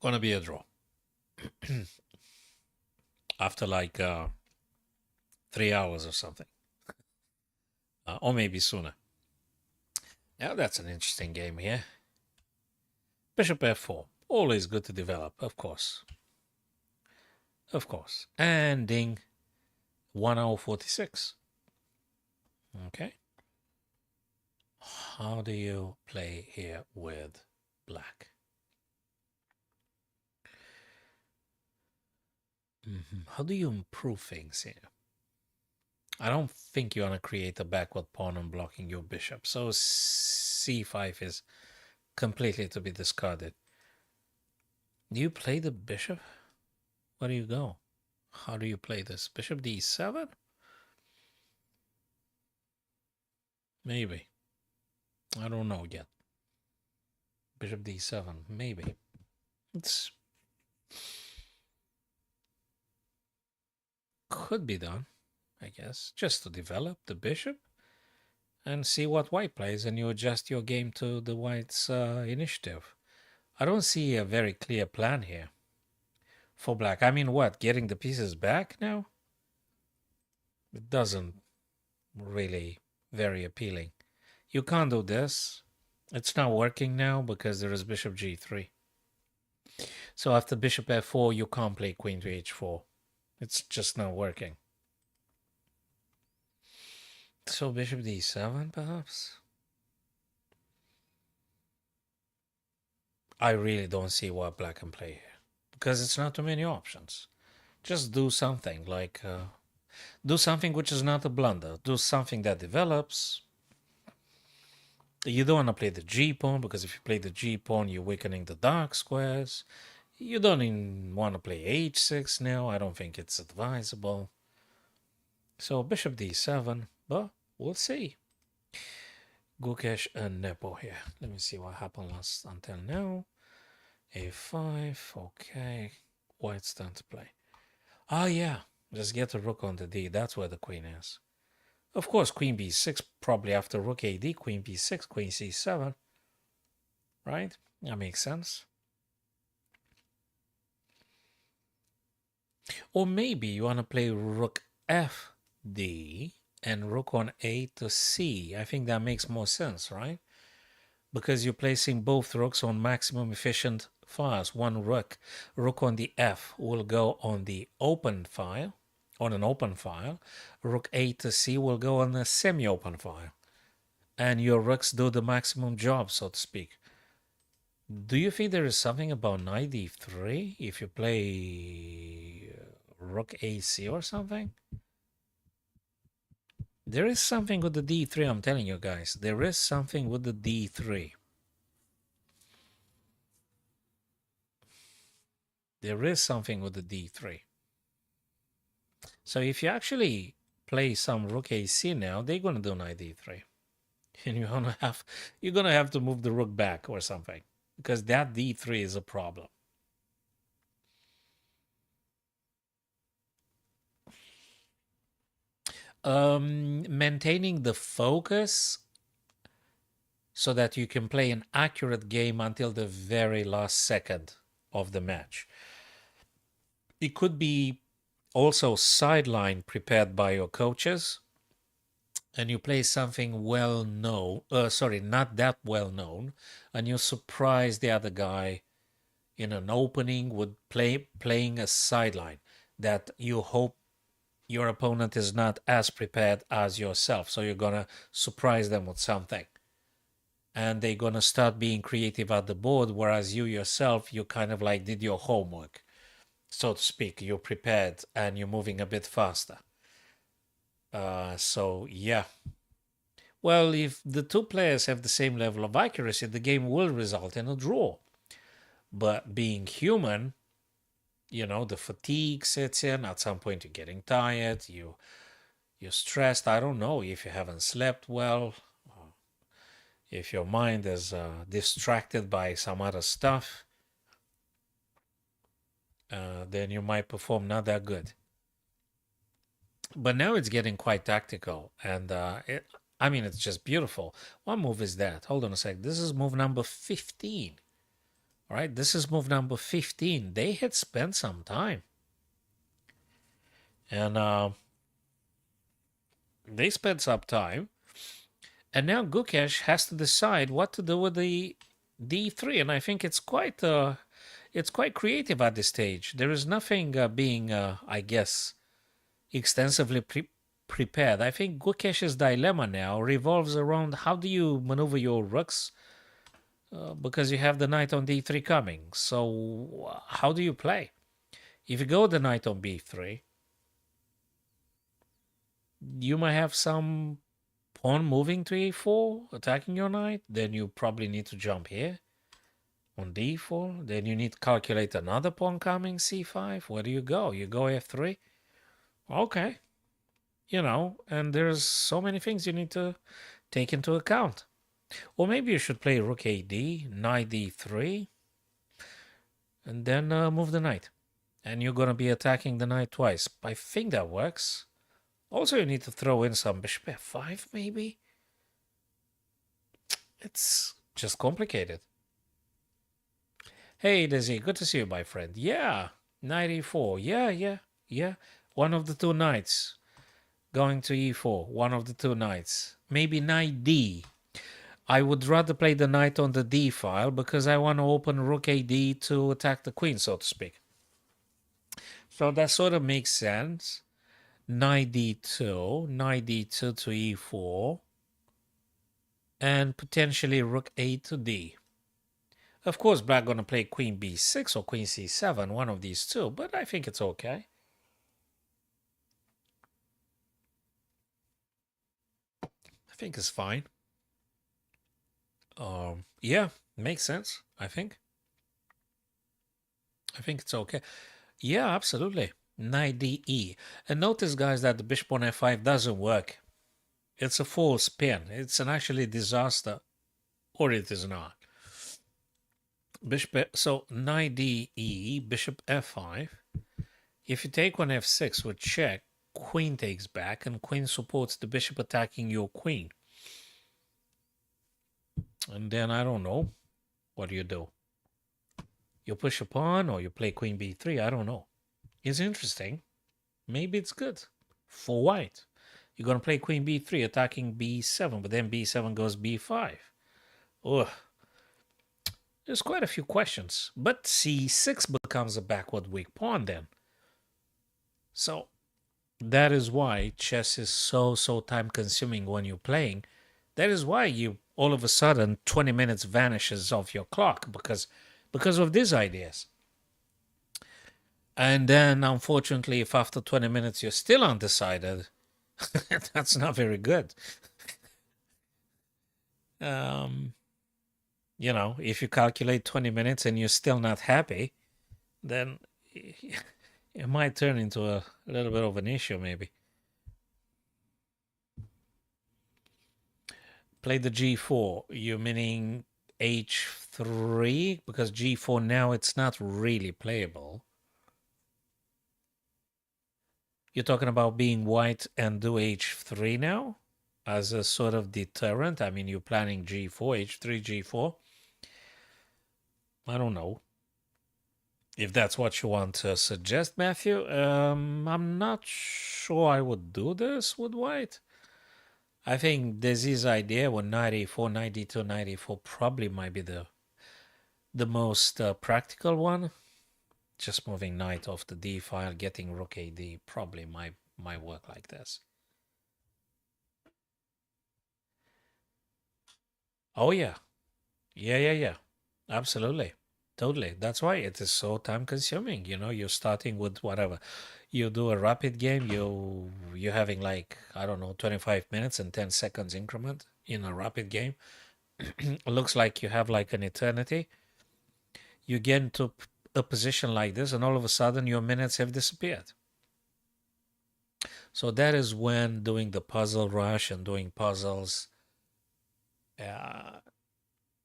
Going to be a draw. After like 3 hours or something. Or maybe sooner. Now that's an interesting game here. Bishop f4. Always good to develop, of course. Of course. And ding. 1 hour 46. Okay. How do you play here with black? How do you improve things here? I don't think you want to create a backward pawn and blocking your bishop. So c5 is completely to be discarded. Do you play the bishop? Where do you go? How do you play this? Bishop d7? Maybe. I don't know yet. Bishop d7, maybe. It's could be done, I guess, just to develop the bishop and see what white plays, and you adjust your game to the white's initiative. I don't see a very clear plan here for black. I mean, what? Getting the pieces back now? It doesn't really very appealing. You can't do this. It's not working now because there is bishop g3. So after bishop f4, you can't play queen to h4. It's just not working. So bishop d7, perhaps? I really don't see what black can play here because it's not too many options. Just do something like do something which is not a blunder. Do something that develops. You don't want to play the g pawn because if you play the g pawn, you're weakening the dark squares. You don't even want to play h6 now. I don't think it's advisable. So bishop d7, but we'll see. Gukesh and Nepo here. Let me see what happened last until now. a5, okay. White's turn to play. Ah, yeah. Just get a rook on the d. That's where the queen is. Of course, queen b6, probably after rook ad, queen b6, queen c7. Right? That makes sense. Or maybe you want to play rook fd and rook on a to c. I think that makes more sense, right? Because you're placing both rooks on maximum efficient files. One rook on the f will go on the open file, on an open file. Rook a to c will go on a semi-open file. And your rooks do the maximum job, so to speak. Do you think there is something about knight d3 if you play rook ac or something? There is something with the d3, I'm telling you guys. There is something with the d3. There is something with the d3. So if you actually play some rook ac now, they're going to do knight d3. And you're gonna have to move the rook back or something. Because that d3 is a problem. Maintaining the focus so that you can play an accurate game until the very last second of the match. It could be also sideline prepared by your coaches and you play something well known, sorry, not that well known, and you surprise the other guy in an opening with playing a sideline that you hope your opponent is not as prepared as yourself. So you're gonna surprise them with something. And they're gonna start being creative at the board, whereas you yourself, you kind of like did your homework, so to speak. You're prepared and you're moving a bit faster. So yeah. Well, if the two players have the same level of accuracy, the game will result in a draw. But being human, the fatigue sets in. At some point, you're getting tired. You're stressed. I don't know if you haven't slept well, if your mind is distracted by some other stuff, then you might perform not that good. But now it's getting quite tactical, and it's just beautiful. What move is that? Hold on a sec. This is move number 15. All right, this is move number 15. They had spent some time. And they spent some time. And now Gukesh has to decide what to do with the D3. And I think it's quite creative at this stage. There is nothing being, I guess, extensively prepared. I think Gukesh's dilemma now revolves around how do you maneuver your rooks, because you have the knight on D3 coming. So how do you play? If you go the knight on B3, you might have some pawn moving to E4, attacking your knight. Then you probably need to jump here on D4. Then you need to calculate another pawn coming, C5. Where do you go? You go F3. Okay. And there's so many things you need to take into account. Or maybe you should play rook AD, knight D3, and then move the knight. And you're going to be attacking the knight twice. I think that works. Also, you need to throw in some bishop F5, maybe? It's just complicated. Hey, Dizzy, good to see you, my friend. Yeah, knight E4. Yeah. One of the two knights going to E4. One of the two knights. Maybe knight D. I would rather play the knight on the D file because I want to open rook AD to attack the queen, so to speak. So that sort of makes sense. Knight D2, knight D2 to E4, and potentially rook A to D. Of course, black going to play queen B6 or queen C7, one of these two, but I think it's okay. I think it's fine. Yeah, makes sense, I think. I think it's okay. Yeah, absolutely. Knight DE. And notice, guys, that the bishop on F5 doesn't work. It's a full spin. It's an actually disaster. Or it is not. So knight DE, bishop F5. If you take on F6 with check, queen takes back, and queen supports the bishop attacking your queen. And then, I don't know. What do? You push a pawn or you play queen B3? I don't know. It's interesting. Maybe it's good for white. You're going to play queen B3 attacking B7, but then B7 goes B5. Ugh. There's quite a few questions. But C6 becomes a backward weak pawn then. So that is why chess is so time consuming when you're playing. That is why you all of a sudden 20 minutes vanishes off your clock because of these ideas. And then unfortunately, if after 20 minutes you're still undecided, that's not very good. If you calculate 20 minutes and you're still not happy, then it might turn into a little bit of an issue, maybe. Play the G4. You're meaning H3? Because G4 now, it's not really playable. You're talking about being white and do H3 now? As a sort of deterrent? I mean, you're planning G4, H3, G4? I don't know. If that's what you want to suggest, Matthew, I'm not sure I would do this with white. I think Desi's idea with 94, 92, 94 probably might be the most practical one. Just moving knight off the d file, getting rook ad probably might work like this. Oh yeah, yeah. Absolutely, totally. That's why it is so time consuming. You know, you're starting with whatever. You do a rapid game. You're having like I don't know 25 minutes and 10 seconds increment in a rapid game. It looks like you have like an eternity. You get into a position like this, and all of a sudden your minutes have disappeared. So that is when doing the puzzle rush and doing puzzles, uh,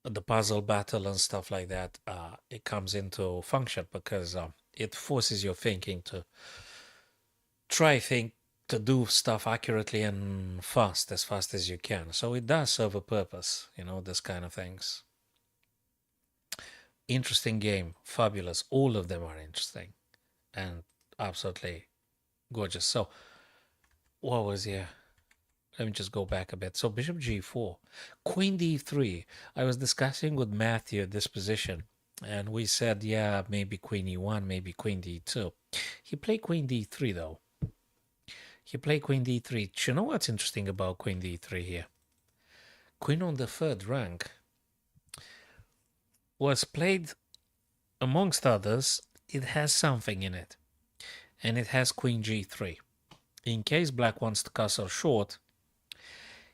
the puzzle battle and stuff like that, it comes into function because it forces your thinking to think to do stuff accurately and as fast as you can. So it does serve a purpose, you know, this kind of things. Interesting game, fabulous. All of them are interesting and absolutely gorgeous. So what was here? Let me just go back a bit. So bishop g4, queen d3. I was discussing with Matthew this position, and we said, yeah, maybe queen e1, maybe queen d2. He played queen d3, though. He played queen d3. Do you know what's interesting about queen d3 here? Queen on the third rank was played, amongst others, it has something in it, and it has queen g3. In case black wants to castle short,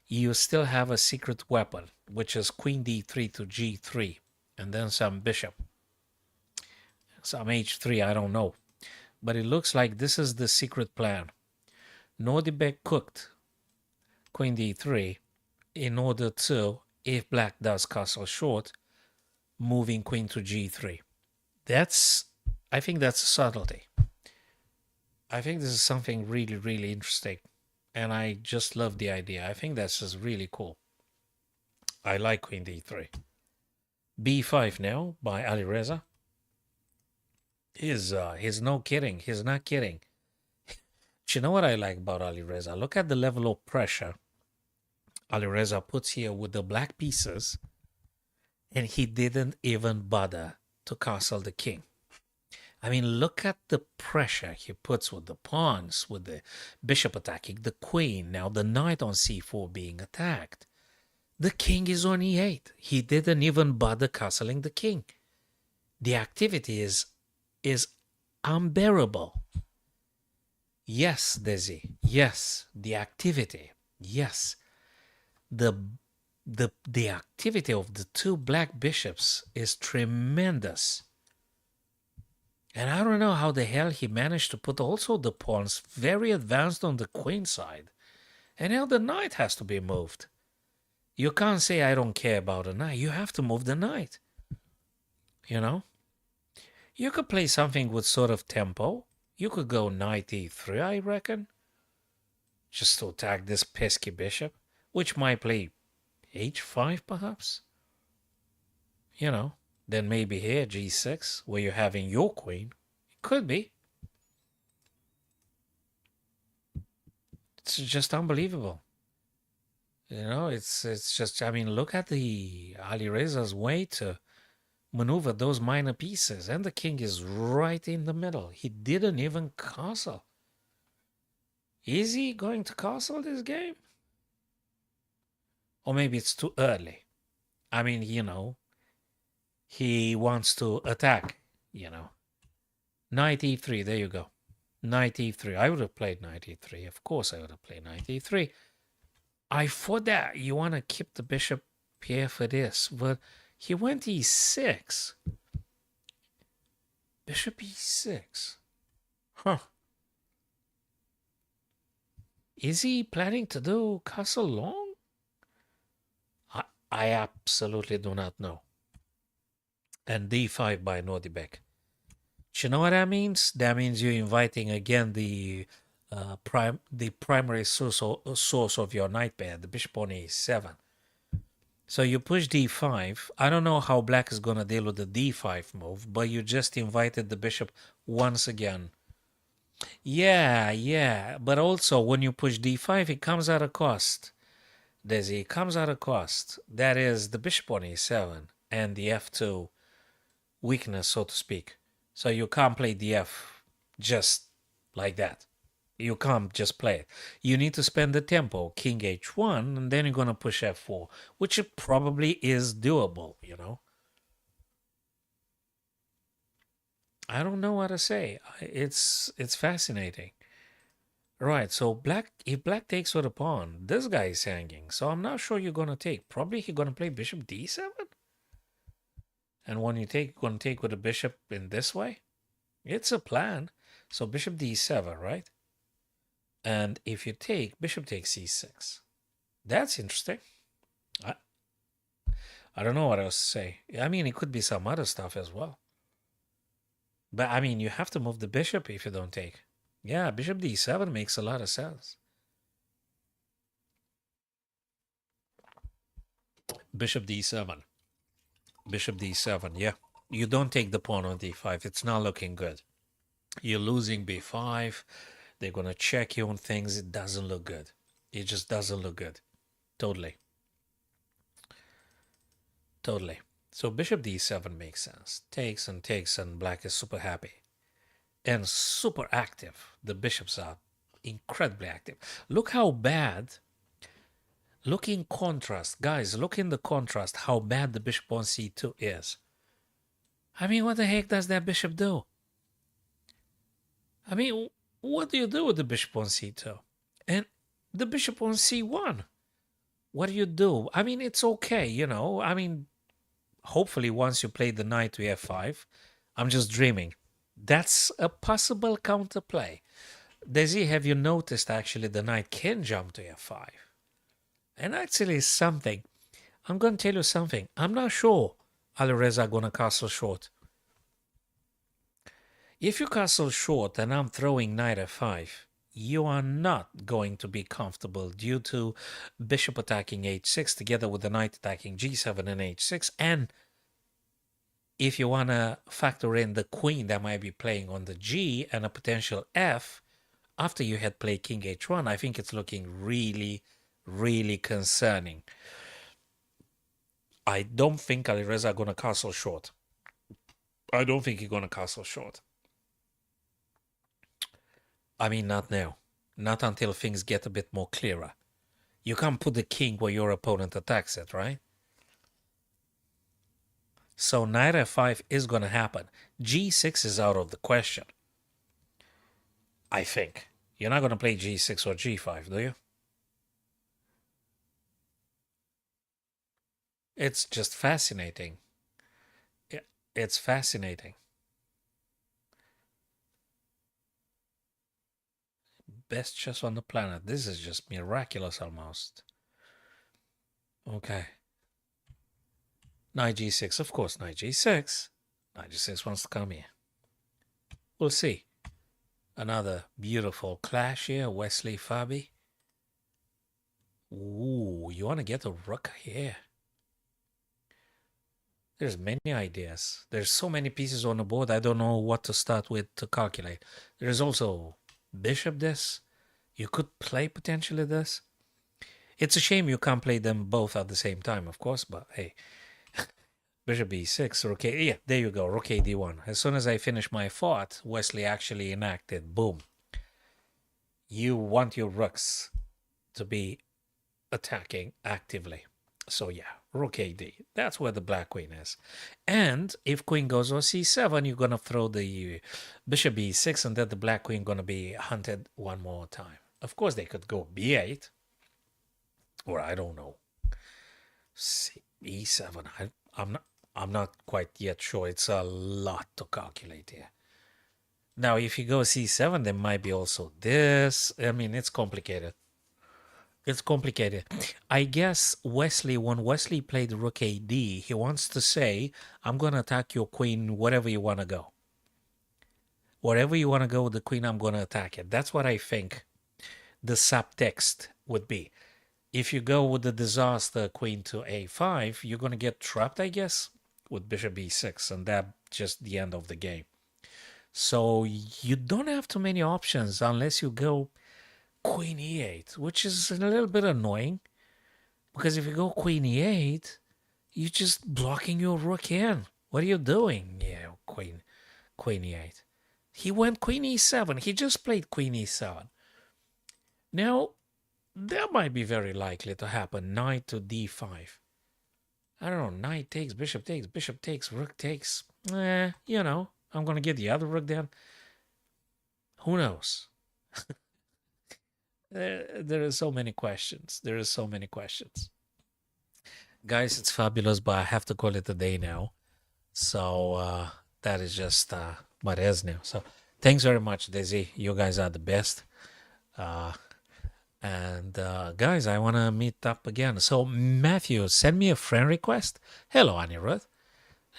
you still have a secret weapon, which is queen d3 to g3, and then some bishop. Some h3, I don't know. But it looks like this is the secret plan. Nordibek cooked queen d3 in order to, if black does castle short, moving queen to g3. I think that's a subtlety. I think this is something really, really interesting. And I just love the idea. I think that's just really cool. I like queen d3. b5 now by Ali Reza. He's no kidding. He's not kidding. Do you know what I like about Ali Reza? Look at the level of pressure Ali Reza puts here with the black pieces, and he didn't even bother to castle the king. I mean, look at the pressure he puts with the pawns, with the bishop attacking the queen, now the knight on c4 being attacked. The king is on e8. He didn't even bother castling the king. The activity is unbearable. Yes, Desi. Yes, the activity. Yes. The activity of the two black bishops is tremendous. And I don't know how the hell he managed to put also the pawns very advanced on the queen side. And now the knight has to be moved. You can't say I don't care about the knight. You have to move the knight. You know? You could play something with sort of tempo. You could go knight e3, I reckon. Just to attack this pesky bishop. Which might play h5 perhaps. You know? Then maybe here g6, where you're having your queen. It could be. It's just unbelievable. You know, it's just, I mean, look at the Ali Reza's way to maneuver those minor pieces. And the king is right in the middle. He didn't even castle. Is he going to castle this game? Or maybe it's too early. I mean, you know, he wants to attack, you know. Knight e3, there you go. Knight e3. I would have played knight e3. Of course I would have played knight e3. I thought that you want to keep the bishop here for this, but he went e6. Bishop e6. Huh. Is he planning to do castle long? I absolutely do not know. And d5 by Nordibek. Do you know what that means? That means you're inviting again the primary source of your knight pair, the bishop on e7. So you push d5. I don't know how black is going to deal with the d5 move, but you just invited the bishop once again. Yeah. But also when you push d5, it comes at a cost. Desi comes at a cost. That is the bishop on e7 and the f2 weakness, so to speak. So you can't play the f just like that. You can't just play it. You need to spend the tempo, king h1, and then you're going to push f4, which it probably is doable, you know. I don't know what to say. It's fascinating. Right, so if black takes with a pawn, this guy is hanging. So I'm not sure you're going to take. Probably he's going to play bishop d7. And when you take, going to take with a bishop in this way, it's a plan. So bishop d7, right? And if you take, bishop takes c6. That's interesting. I, I don't know what else to say. I mean, it could be some other stuff as well. But I mean, you have to move the bishop if you don't take. Yeah, bishop d7 makes a lot of sense. Bishop d7. Bishop d7, yeah. You don't take the pawn on d5. It's not looking good. You're losing b5. They're going to check you on things. It doesn't look good. It just doesn't look good. Totally. Totally. So bishop d7 makes sense. Takes, and black is super happy. And super active. The bishops are incredibly active. Look how bad. Look in contrast. Guys, look in the contrast how bad the bishop on c2 is. I mean, what the heck does that bishop do? I mean, what do you do with the bishop on c2? And the bishop on c1? What do you do? I mean, it's okay, you know. I mean, hopefully once you play the knight to f5, I'm just dreaming. That's a possible counterplay. Desi, have you noticed actually the knight can jump to f5? And actually something. I'm going to tell you something. I'm not sure Alireza going to castle short. If you castle short and I'm throwing knight f5, you are not going to be comfortable due to bishop attacking h6 together with the knight attacking g7 and h6. And if you want to factor in the queen that might be playing on the g and a potential f, after you had played king h1, I think it's looking really, really concerning. I don't think Alireza are going to castle short. I don't think he's going to castle short. I mean, not now. Not until things get a bit more clearer. You can't put the king where your opponent attacks it, right? So knight f5 is going to happen. g6 is out of the question. I think. You're not going to play g6 or g5, do you? It's just fascinating. It's fascinating. Best chess on the planet. This is just miraculous almost. Okay. Knight g6. Of course, knight g6. Knight g6 wants to come here. We'll see. Another beautiful clash here. Wesley Fabi. Ooh, you want to get a rook here? There's many ideas. There's so many pieces on the board. I don't know what to start with to calculate. There's also bishop this. You could play potentially this. It's a shame you can't play them both at the same time, of course, but hey. Bishop b6, rook a, yeah, there you go, rook a d1. As soon as I finish my thought, Wesley actually enacted, boom. You want your rooks to be attacking actively. So yeah, rook a d. That's where the black queen is. And if queen goes on c7, you're going to throw the bishop b6 and then the black queen going to be hunted one more time. Of course, they could go b8. Or I don't know. e7. I'm not quite yet sure. It's a lot to calculate here. Now, if you go c7, there might be also this. I mean, it's complicated. It's complicated. I guess Wesley, when Wesley played rook ad, he wants to say, I'm going to attack your queen wherever you want to go. Wherever you want to go with the queen, I'm going to attack it. That's what I think the subtext would be. If you go with the disaster queen to a5, you're going to get trapped, I guess, with bishop b6, and that's just the end of the game. So you don't have too many options unless you go queen e8, which is a little bit annoying. Because if you go queen e8, you're just blocking your rook in. What are you doing? Yeah, queen e8. He went queen e7. He just played queen e7. Now, that might be very likely to happen. Knight to d5. I don't know. Knight takes, bishop takes, rook takes. I'm going to get the other rook then. Who knows? There are so many questions. There are so many questions. Guys, it's fabulous, but I have to call it a day now. So that is just what it is now. So thanks very much, Daisy. You guys are the best. And guys, I want to meet up again. So Matthew, send me a friend request. Hello, Anirudh.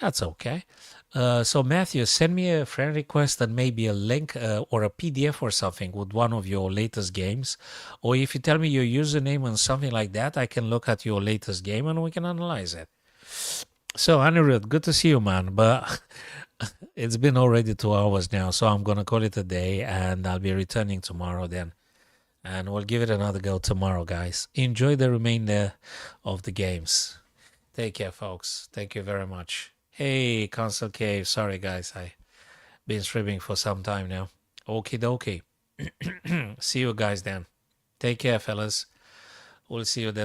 That's okay. So Matthew, send me a friend request and maybe a link or a PDF or something with one of your latest games. Or if you tell me your username and something like that, I can look at your latest game and we can analyze it. So Anirudh, good to see you, man. But it's been already 2 hours now, so I'm gonna call it a day, and I'll be returning tomorrow then. And we'll give it another go tomorrow, guys. Enjoy the remainder of the games. Take care, folks. Thank you very much. Hey, Console Cave. Sorry, guys. I've been streaming for some time now. Okie dokie. See you guys then. Take care, fellas. We'll see you then.